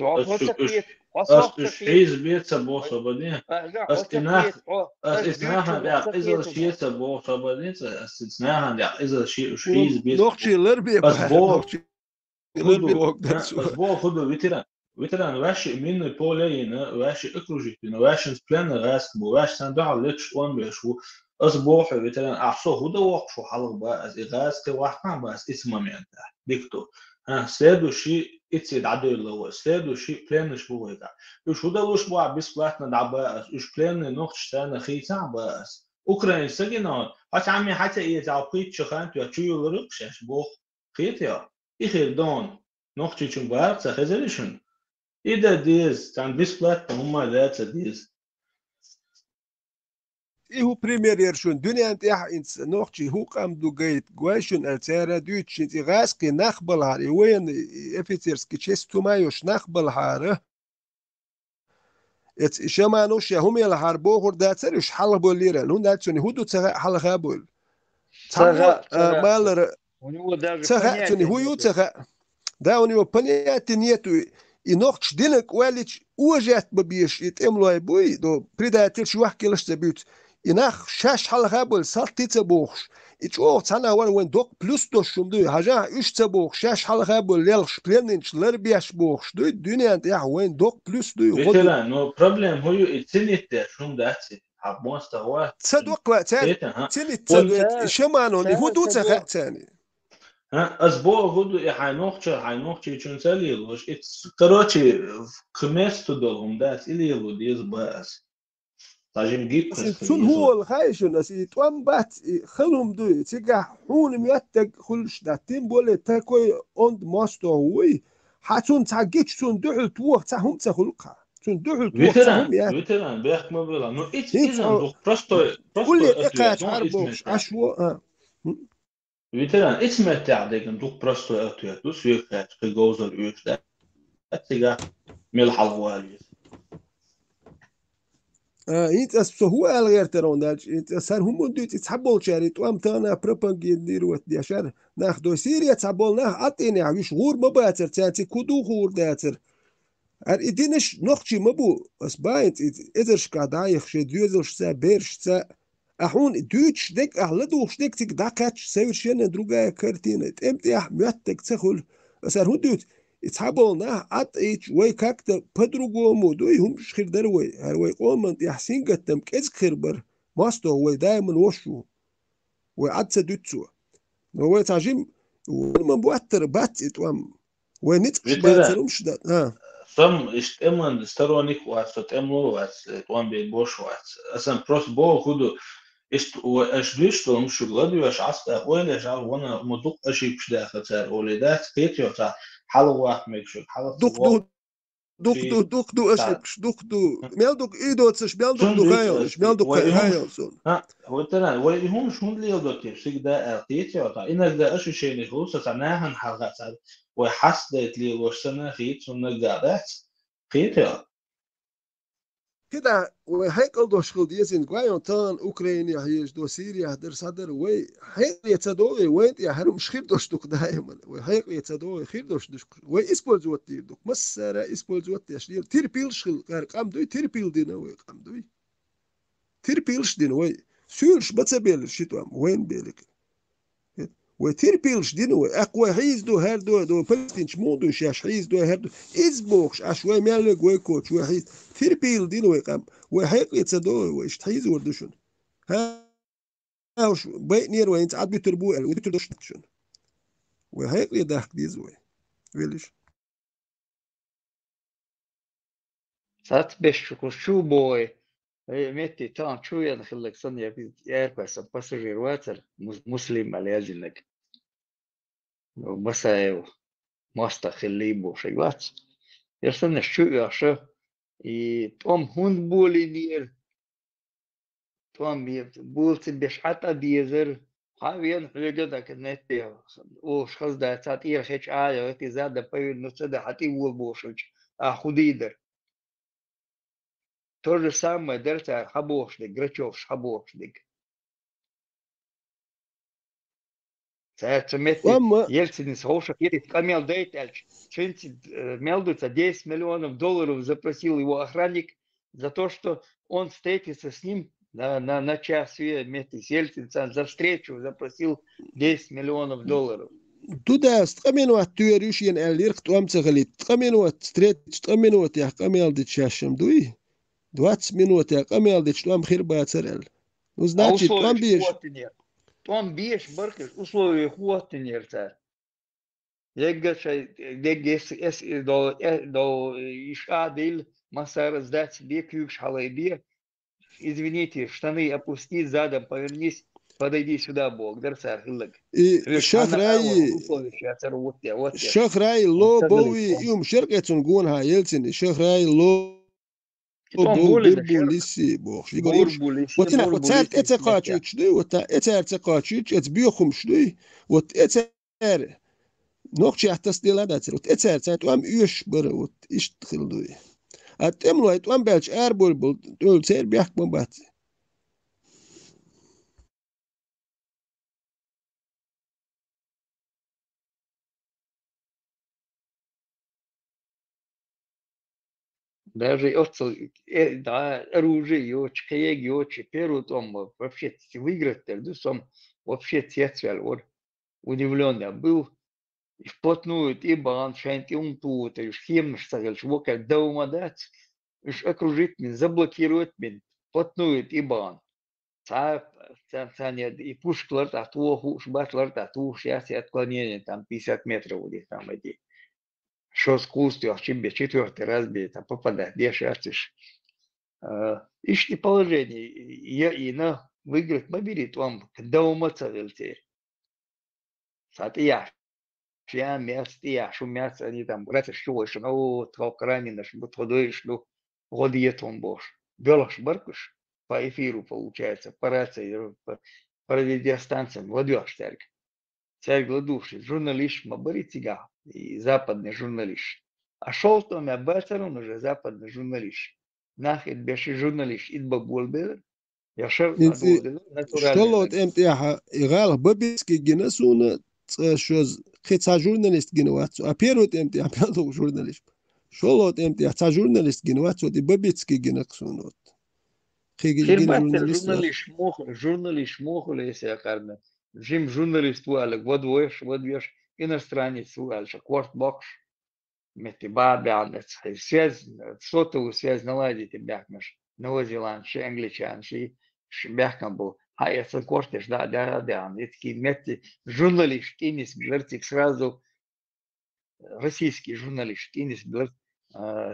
أس شيء بيت سبوا صبادين إسناها ده إذا شيء سبوا صبادين إسناها ده إذا شيء بيت نوختي لربي بس بو خدو خدو ويتران واش من بولينا واش اكروجيتنا واش بلان غاس بو واش سندع لتش وان بيشو أسبوع ويتران أحسو هدو وقشو حلق بقى غاس كواحد بس اسمه من ده ديكتو следующий идти дадой лово, следующий пленный шбуйка. Уж удалось бы бесплатно добавить, уж пленный ног читана хейца бас. Украинцы гинон, хотя мы хотя и залпить чехант я чую лрукшеш бог хейтя. И хердон ног чичун барца хезелишун. И да диз там бесплатно ума дается диз. إيه بريمير يرشون دنيا أنت إنس نوختي هو قام دو جيت قواشون التارا دوتش إنت غاسكي نخبل هاري وين إفيتيرسكي تشيستو مايوش نخبل هاره إت شمانوش يا هم يلهار بوغر داتسريش حل بوليرا نون داتسوني هودو تغا حل خابول تغا مالر تغا توني هو يو تغا دا ونيو بنيات نيتو نوخش دينك والش وجات ببيش يتعملوا بوي دو بريداتيل شو وحكي لش تبيت يناخ شاش حل غابل سالتي تبوخش يتشوخ تانا وين دوك بلوس دوش شم دوي حاجة إيش تبوخ شاش حل غابل ليلش بلينش لربياش بوخش دوي الدنيا انت يا وين دوك بلوس دوي خدو فكرة نو بروبلم هو التنت شوم داتي حبوس تهوا تصدق وقتان تيتا ها تني تصدق سار شمانو ني هو سار دوت تبوه تاني ها أسبوع هدو حينوخش شون ساليلوش إتس كروتشي خمس تدولهم دات إلي يلو ديز باس تاجم جيب بس كس تون هو خليزون الخايشون اسي توام بات خلهم دوي تيجا حون ميتك خلش داتين بولي تاكوي اوند ماستو هوي حاتون تاجيتش تون دوحل توخ تاهم تخلقها تون دوحل توخ تاهم يات فيتران بيحك ما بيلا نو إتس هينس إذن دوك بروستو كل أتويات اقاش نو إتس عربوش متاع عشو فيتران إتس متاع ديكن دوك بروستو أتويات دوس يوكات كجوزر يوك دات أتيجا ملح الغواليز انت اسبسو هو الغير ترون داج انت سان هم دوت تحبول شاري توام تانا بروباغي نديرو دي عشان ناخدو سيريا تحبول ناخ عطيني عيش غور مباتر تانتي كودو غور داتر إدينش نقشي مبو بس باينت إدرش كادايخ شي ديوزلش سا بيرش سا أحون دوتش ديك أهلدوش ديك تك داكاتش سيرشين دروغا كارتين تمتي أحمياتك تخل بس هون دوت يتحبولنا عط إيش وي كاكتا بدروغو مودوي هم شخير دروي هروي قومن يحسين قتم كيز خربر ماستو هو دايما وشو وعد سدوتسو هو تعجيم ومن بواتر بات إتوام ونتقش باتر ومش ها Sam isteman staronik وات فتملو وات توان بين بوش وات أصلا بروس بو خدو است وأشبيش تو مش غادي واش عصت أقوال إيش عارف وأنا مدوق أشي بش داخل تار ولدات كيتيو تاع حلو واحد ميكشو حلو دوك دو تبغى دوك في دو دوك دو تاع أشيبش دوك دو ميل دوك إيدو تسش ميل دوك شون دو ديت غايل إيش ميل دوك ويهمش غايل سون ها هو ترى ويهم شون لي دوك سيك دا كيتيو تاع إنك دا أشي شيء نخلص تاع ناهن حلقة تاع وحس ديت لي وش سنة خيت سنة قاعدات كيتيو كده وهيك دو شغل ديزين غايون تان أوكرانيا هيش دو سوريا در صدر وي هيك يتصدوي وين يا هرم مش خير دوش دوك دائما وهيك يتصدوي خير دوش دوش وي إسبول زوتي دوك مسرة إسبول زوتي أشلير تيربيل شغل قام دوي تيربيل دينا وي قام دوي تيربيلش دين وي سولش بتسبيل شتوام وين بيلك وتيربيلش دين وي أقوى حيز دو هر دو فلسطينش مودو شاش حيز دو هر دو إزبوخش أشوي مالك وي كوتش وي حيز تيربيل دين وي قام وهيك يتصدوي ويش حيز وردشون ها وش بيت نير وين تعد بتربوع وتردش شون وهيك يداك ديز وي ويلش سات بيش شو بوي متي تان شو يدخلك صنيع في ايرباص باسجير واتر مسلم على يزنك ومسا ماستا خليبو شيوات يرسلنا شو يا شو توم هون بولي نير توم بولت بيش حتى ديزر حاوين حلقتك نتي وش خزدا تاتير خيش آية وتي زادة بيو نصدا حتي وول بوشج أخديدر تور سام درتا حبوش دي غريتشوفش حبوش دي ساعات سميتي واما Ельцин схож перед камел деятель. 30 мелдуется 10 миллионов долларов запросил его охранник за то, что он встретится с ним на час вместе с Ельцином за встречу запросил 10 миллионов долларов. تودا استقمن وات تيريشين اليرك توام تغليت تقمن وات ستريت تقمن وات يا قميل دي تشاشم دوي دوات минут يا قميل دي توام خير باترل А وزناتي توام условия بيش хватит. Там бьешь, баркаешь, условия хватит. Еггеш до Ишадил Масар сдать бег шалайбе. Извините, штаны опусти задом, повернись, подойди сюда, Бог, дарцар хиллак. الشيخ راي الشيخ راي لو بوي يوم شركة نقول ها يلسن الشيخ راي لو بو بربو لسي بوخ يقول وتنا وتسالت اتقاچي شدي وتا اتقاچي اتبيخم شدي وت اتر نوقشي احتسديلا داتر وت اتر سات وام يش بر وت اشتخلدوي اتملو ات وام بلش اربول بول دول سير بيحكم بات Даже оружие, каеги, первый том вообще выиграть, сам вообще цвет вот удивленный был. И вплотную и бан, шанти умтут, и химн, что швока дома дать, и окружить меня, заблокировать меня, вплотную и бан. Нет, и пушклар, а то шбатлар, а то сейчас отклонение там 50 метров у них там эти. Что скустил, а чем четвертый раз там попадать, где шатишь. Ищи положение, и на выиграть мобилит вам, когда уматься теперь. Сатия. Я мест, я шумят, они там, братья, что еще, ну, толк ранено, что подходишь, ну, годиет он бош. Белаш баркуш по эфиру, получается, по рации, по радиостанциям, водешь церковь. Церковь души, журналист, мабарит тига, и западный журналист. А шел то меня бацар, он уже западный журналист. Нахед беши журналист, идба булбер, я шел на дуду, Что лот эмтиаха, игал бабиски генасуна, شوز خیلی تا ژورنالیست گنوات سو اپیروت امتیاز پیادو ژورنالیست شلوت امتیاز تا ژورنالیست گنوات سو دی ببیتسکی گنکسونوت خیلی журналист моху если карна жим журналист вуалек водвоеш иностранец вуалек квартбокс мети бабянец связь сотовую связь наладите бяхнаш новозеландцы англичанцы бяхкам был а это кортеж да эти мети журналист инис глертик сразу российский журналист инис глерт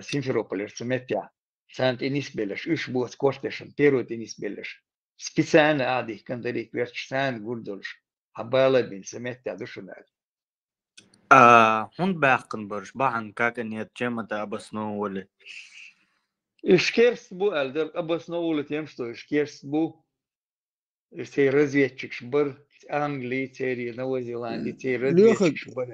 Симферополь метя Сант инис белеш үш бос кортешен первый инис белеш специально ади кандарик верч сан гурдолш абала бин метя душунал هون باقن برش بعن كاكن يتجمع أبسنو ولا إشكيرس بو ألدر أبسنو ولا تيمشتو إشكيرس بو تي разведчик شبر أنجلي تي نوزيلاندي تي разведчик شبر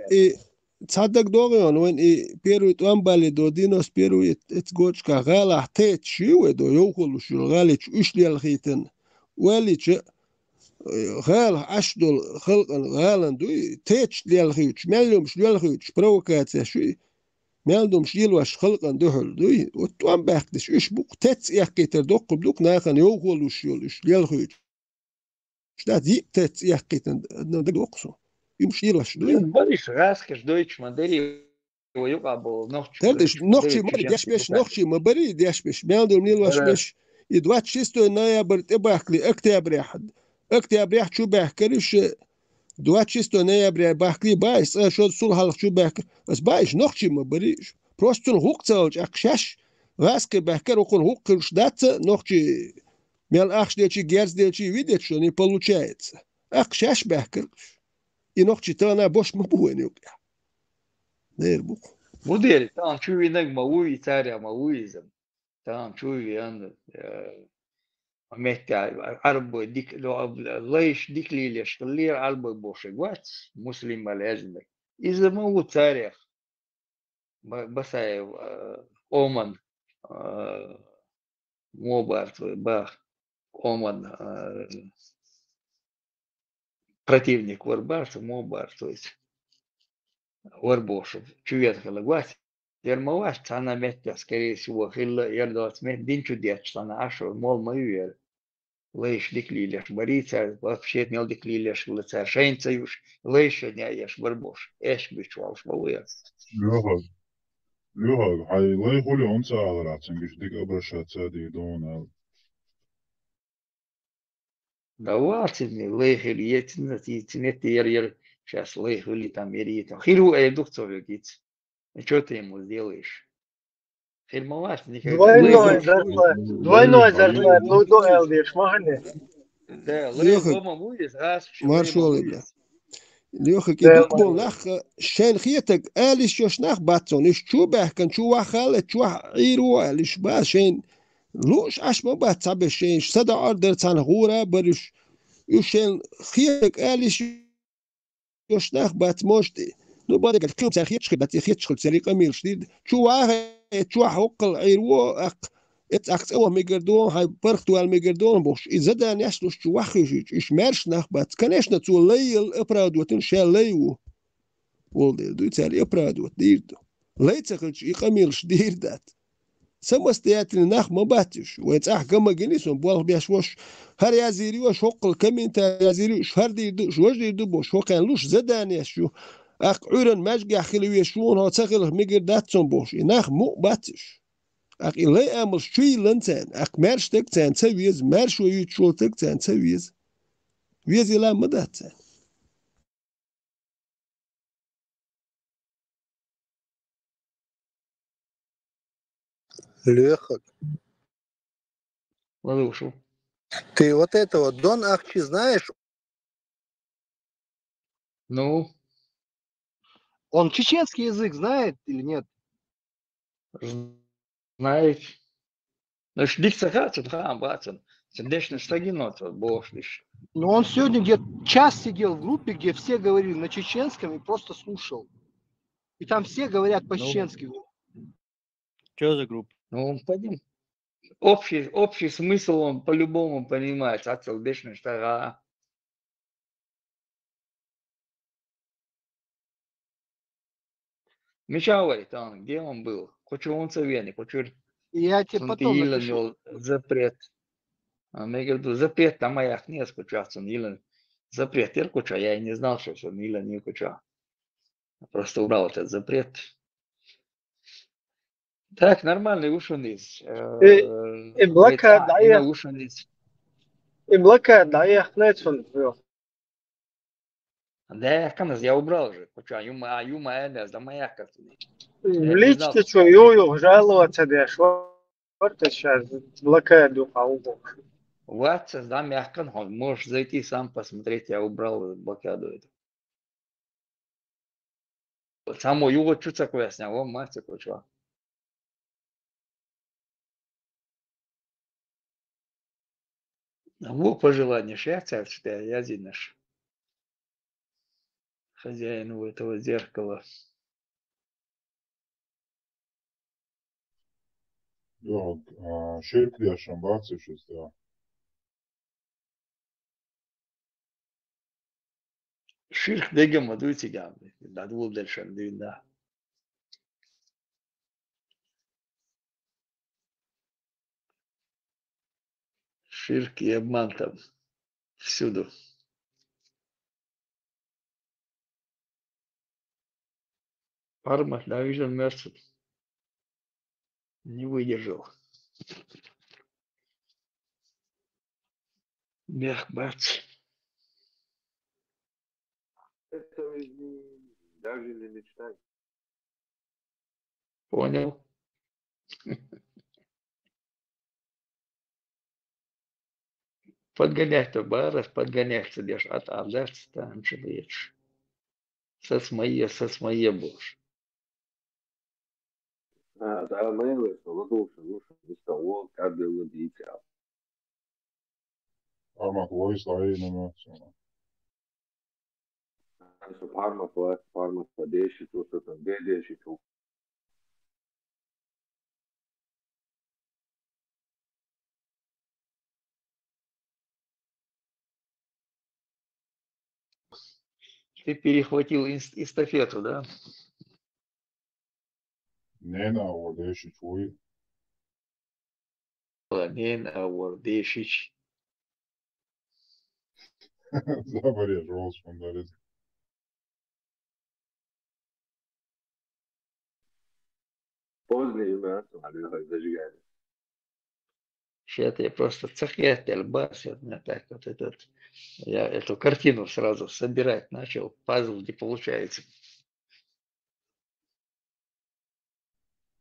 تصدق دوغيون وين بيرو توامبالي دو دينوس بيرو اتغوش كغالا تيت شيو دو يوكل شو غاليش اشلي الخيتن وليش غال أشدل خلق غالن دوي تيتش ليالخيوش مالهمش ليالخيوش بروكاتيا شوي مالهمش يلوش خلقن دهل دوي وتوام باخدش إيش بوك تيتس يحكيتر دوق بلوك ناخن يوغولوش يولوش ليالخيوش شتا دي تيتس يحكيتر دوقسو يمش يلوش دوي بريش غاسكش دويتش مدري ويقابل نوخش تردش نوخشي مري ديش نوخشي مبري ديش مالهم يلوش بش يدوات شيستو نايبر تباكلي اكتابر أحد اكتب شو بحكرش دوات شيستو نيابري بحكري بايس شو سول حلق شو بحكر بس بايش نخشي ما بريش بروستون هوك تاوج اخشاش غاسك بحكر وقل هوكش دات نخشي ميل اخش ديشي جيرز ديشي ويديت شو ني получается اخشاش بحكرش и نخشي تانا бош مبوين يوكا دير بوك مدير تام شوي نك موي تاريا مويزم تام شوي انا متى عربو ديك ليش ديك ليش اللي عربو بوشجوات مسلم لازم إذا ما هو تاريخ بس أومن مو بارت أومن противник وربارت مو بارت وربوش чует халагват термоваш она метя скорее всего хилла ярдос мет динчу дет что на ашу мол мою лейш диклилеш борица вообще мел диклилеш лица шейнца юж лейш не еш ворбош эш бичвалш мовуя Лёга, хай лей хули он цаалрат, сенгиш дик обращаться ди дона. даватни лейх или етина тинет ер сейчас лейх или там ерит хиру эдукцию гит что ты ему сделаешь фильмовать никогда двойной зарплат ну до элдиш махне да лейх дома будет раз маршал бля ليوخ كي دكبون لخ شين خيتك آلش يشنخ باتون إيش شو بحكن شو وخالت شو عيرو آلش با شين لوش عش ما بات صعب شين صدى أردر تان غورة برش يشين خيتك آلش يشنخ بات مشتي نو بعد قال كم سخيت شخ بات خيت شخ سريق أمير شديد شو شو حق العيرو اتأكس أوه ميجردون هاي برختوال ميجردون بوش إذا ده نشلوش شو وخيش إيش مارش نخبت كناش نتو ليل أبرادوتن شال ليو ولد دو تالي أبرادوت ديردو ليتسخلش يقميلش ديردات самостоятельно нах мабатиш. Уэцах гама генисун буал бяшвош هر يزيري وش حق الكمين تا يزيري وش هر دي شو وجه يدبو شو كان لوش زداني شو عورن مجگع خلوي شون ها تغل ميجر داتسون بوش يناخ مو باتش إلي أمل شوي لنتان مرش تكتان تسويز مرش ويتشول تكتان تسويز ويز إلا مداتان Леха, Ладушу. ты вот этого Дон Ахчи знаешь? Ну, Он чеченский язык знает или нет? знаете. Ну, дикция братан. Сердечно стагинот, бог лишь. Но он сегодня где-то час сидел в группе, где все говорили на чеченском и просто слушал. И там все говорят по-чеченски. Что за группа? Ну, он пойдем. Общий смысл он по-любому понимает. Сердечно стага. Мечавай там, где он был? Хочу он современный, хочу... Я тебе потом напишу. Запрет. А мне говорят, запрет на моях не скучаться, Нилан. Запрет, я и не знал, что Нилан не куча. Просто убрал этот запрет. Так, нормальный ушуниз. Имлака дая. Ушуниз. Имлака дая хнецун. Да, я каназ, я убрал же. Куча, юма энес, да моя карта. Лично что, ю жаловаться дешь. Вот ты сейчас блокаду хаубу. Вот, да, мягко, можешь зайти сам посмотреть, я убрал блокаду эту. Само юго чуца коя снял, он мать куча. Во пожелание шляться, что я зинаш. Хозяину этого зеркала. Yok, şirk yaşam bahsediyoruz ya. Ширх дегема дуйте гамби. Да двул дельшем дюнда. Ширк и обман там всюду. Парма, да, вижу, мертв. Не выдержал. Мех, бац. Это даже не мечтай. Понял. Подгонять-то барас, подгонять-то дешь, отдаться там же лечь. Со смое боже. Да, мы слушай, что каждый владеет. Parmak voice yayınını sonra. Su parmak padėšitų, su tam bėdėšitų. Ты перехватил эстафету, да? Nena ordeşi çoğu. Нена, Вордешич. Заборешь, Ролс Фондарец. Позднее имя, зажигали. Сейчас я просто цахетель бас, так вот я эту картину сразу собирать начал, пазл не получается.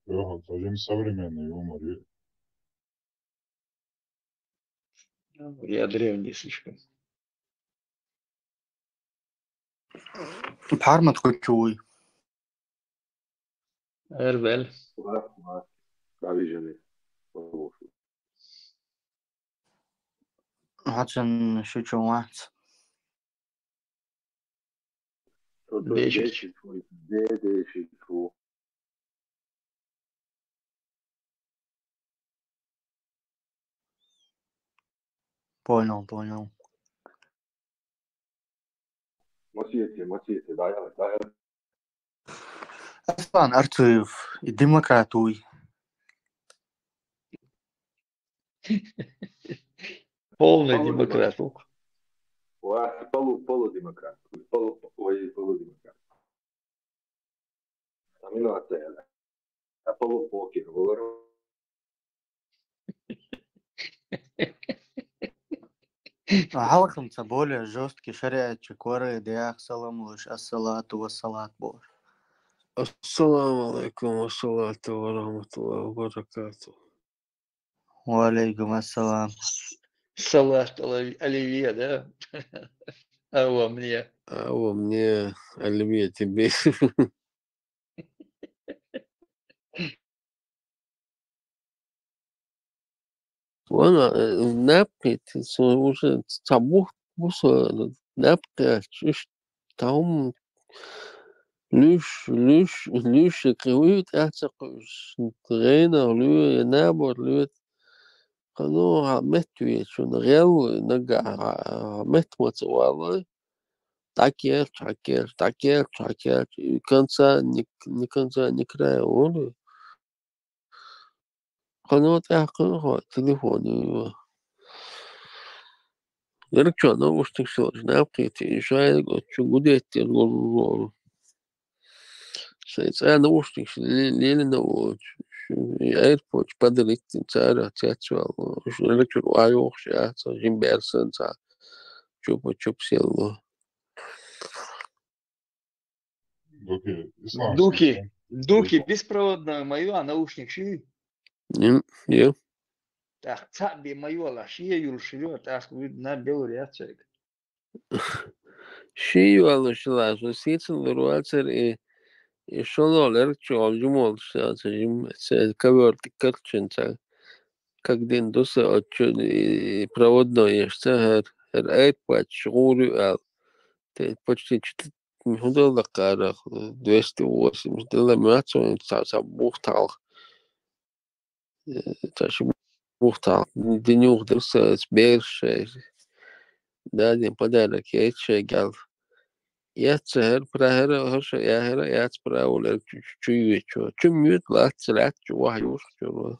Yok, совсем современный юмор. Я древний слишком. Парма такой чуй. Эрвель. Правильно. Hacın şu çoğunlat. Бедешичу. Понял. Мосите, да. Aslan Artuyev, demokratuj. Полный демократ. واحد полудемократ. Полудемократ. Амино отель. А полупокер. حلقة более жесткий шариат чекоры диах саламлыш ассалату вассалат бор. Ассаламу алейкум, ассалату ва рахматуллахи ва баракату. Валейкум ассалам. Салат оливье, да? А во мне. А во мне, оливье тебе. Вона напит, уже табух буса напка чиш таум лüş кривит ацакуш тренер лü набор лü قالوا متوي شو نغيو نقع متوت والله такер конца не конца не края он قالوا تحقق телефон يرجع نوش تكسر نابقيتي شايل شو قديت يقول شيء أنا وش تكسر ليل نوش ايربورت بدريت تنتارا تياتشوال شو رجل وايوخ شاتا جيم بيرسن تا شوب سيلو Дуки беспроводную мою, а наушник шили. Не. Так, цаби мою, ла шия юл шилю, так на белую реакцию. Шию алышла, что сетил руацер и шолол эрчо алжумол шата жим ковер тикарченца. Как день доса отчет проводной ешца хер айпад шгуру ал. Почти $400 $280 мацо са бухтал. Таш бухтал. Денюх доса сберш. Да, день подарок я чегал. ياتسهر براهرة هرش ياهرة يات براولر чуючо. Чумют лацелят чуах юшчу.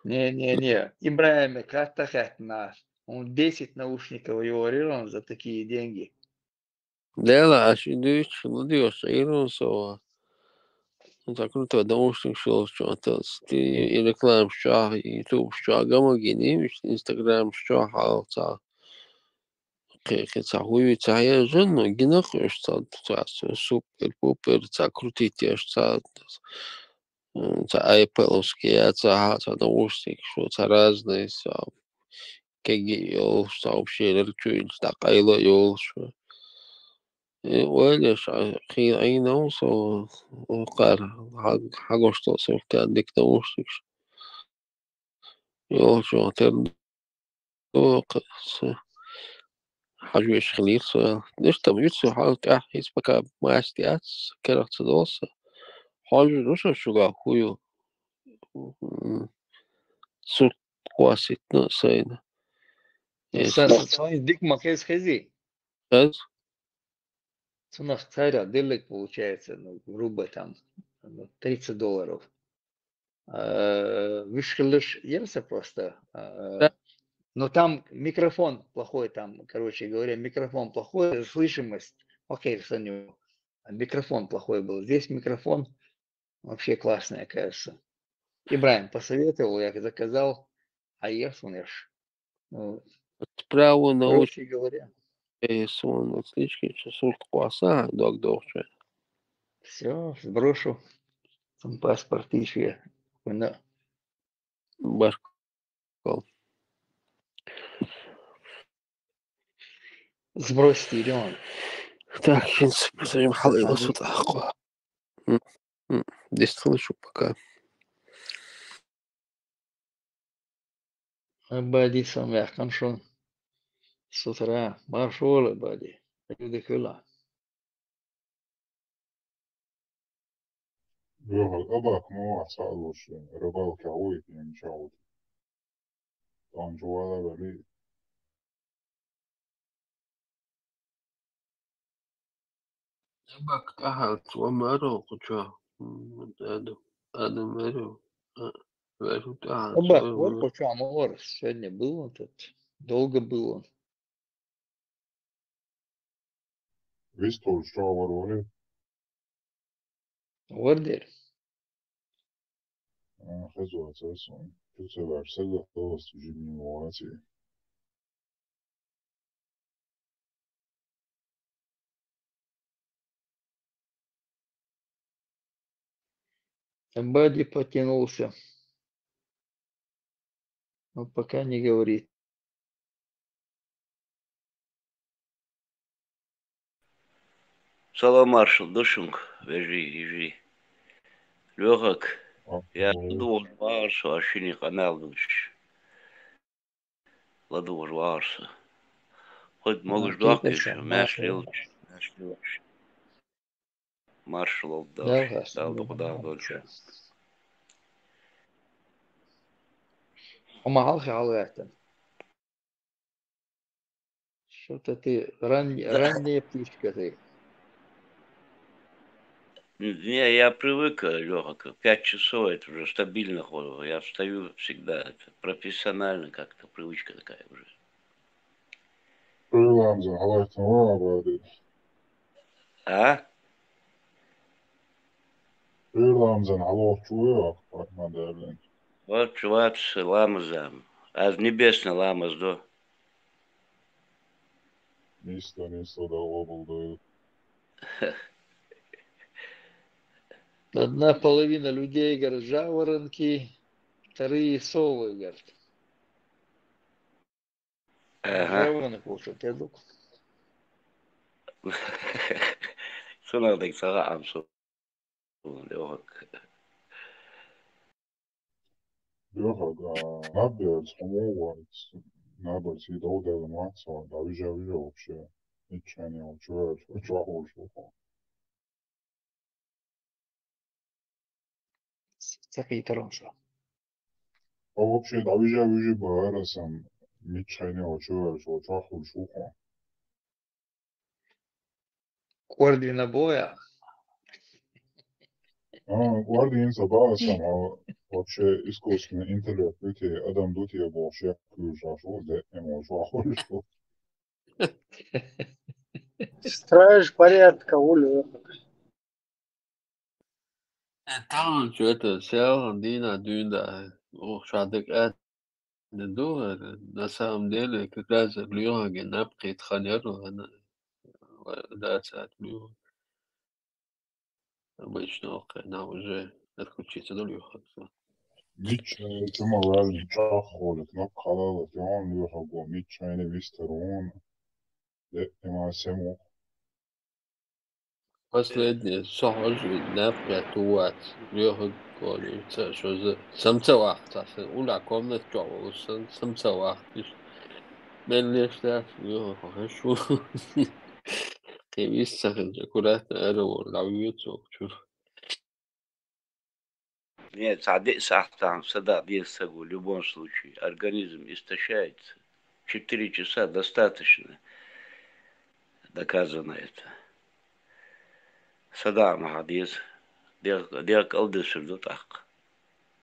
Не. Ибраим, как так нас? Он 10 наушников его арендовал за такие деньги. Да, дюш, дюш, со. Так круто, наушник шел, что и реклам что, ютуб что, гамагини, инстаграм что, халца. Хуй цая жена гинах что супер пупер ца крутите что ца айпеловские ца наушник что ца разные ца кеги ёл что вообще рычует так айло ёл что ويلش خي عينه so قار حاجة что سوف عندك наушник ёл что ترد حاجة خليل ليش تبيتسو حاجة أحيس بكا ما أستيات كرت دوسة حاجة نوشا شوغا خويو صوت قواسيت نقصينا Дик макес хези. هز Цена царя дылик получается, ну, грубо там, $30. Вышкалыш елся просто. Но там микрофон плохой, там, короче говоря, микрофон плохой, слышимость. Окей, Саню, микрофон плохой был. Здесь микрофон вообще классный, кажется. Ибраим посоветовал, я заказал, а я слышь. Право на Короче говоря. сон отлички, сорт кваса, док. Все, сброшу. Там паспорт еще. Башкал. Сбросьте, идем. Так, сейчас посмотрим халыла сюда. Здесь слышу пока. Абади самях, каншон. С утра. Маршол, Абади. Люди кыла. أباك مو أسألوش ربالك عويت يعني شعوت طان جوالا بلي أباك أحد ومارو كتشا. آدم مارو. Оба, вот почему Орс сегодня был он тут. Долго был он. Vispār šāvaroļi. Ордер. Rezots esmu. Tu cilvēks sagatavos žimnivāciju. Бади потянулся. Но пока не говорит. Салам, маршал, душунг, вежи. Лёгок, я ладу варсу, а шини канал душ. Ладу варсу. Хоть могу ждать еще, мяшлил. Маршал дал куда дольше. Помогал халатом. Что-то ты ранняя птичка ты. Не, я привык, Лёха, 5 часов, это уже стабильно ходил. Я встаю всегда, это профессионально как-то, привычка такая уже. А? Вот, чувак, ламазам. А небесный ламаз, да? Нисто, да, лобал, да. Одна половина людей, говорят, жаворонки, вторые совы, говорят. Ага. Жаворонок кушать, я думаю. Сонал так сага амсу. Лёгок. Лёха, набирать помогать. Набрать и долго маться, да уже вообще. Ничего не учуешь, учуешь. Такие тороншо. А вообще, да уже баарасам. Ничего не учуешь, учуешь. Ордена боя. Орден забарасам, а вообще искусственный интеллект, адам дути вообще ключашу, да не можу. Страж порядка, Уля. Tamam şu это сел Дина Дюнда. Шадык на самом деле как раз Лёга напки тханеру она да цат Лёга. Обычно она уже отключится до Лёга. Ничего, реально чахолик, но калалык, он Лёха го, ничего не вистерон. Нема сему. Последний сахаж напки туат Лёга говорится, что за самцевахта, ула комнат джоу, самцевахта. Men lefter хорошо. Ревизция аккуратно лавиются. Нет, сахтан, всегда без в любом случае. Организм истощается. 4 часа достаточно. Доказано это. Садам Хадис. Дек алдышыр так.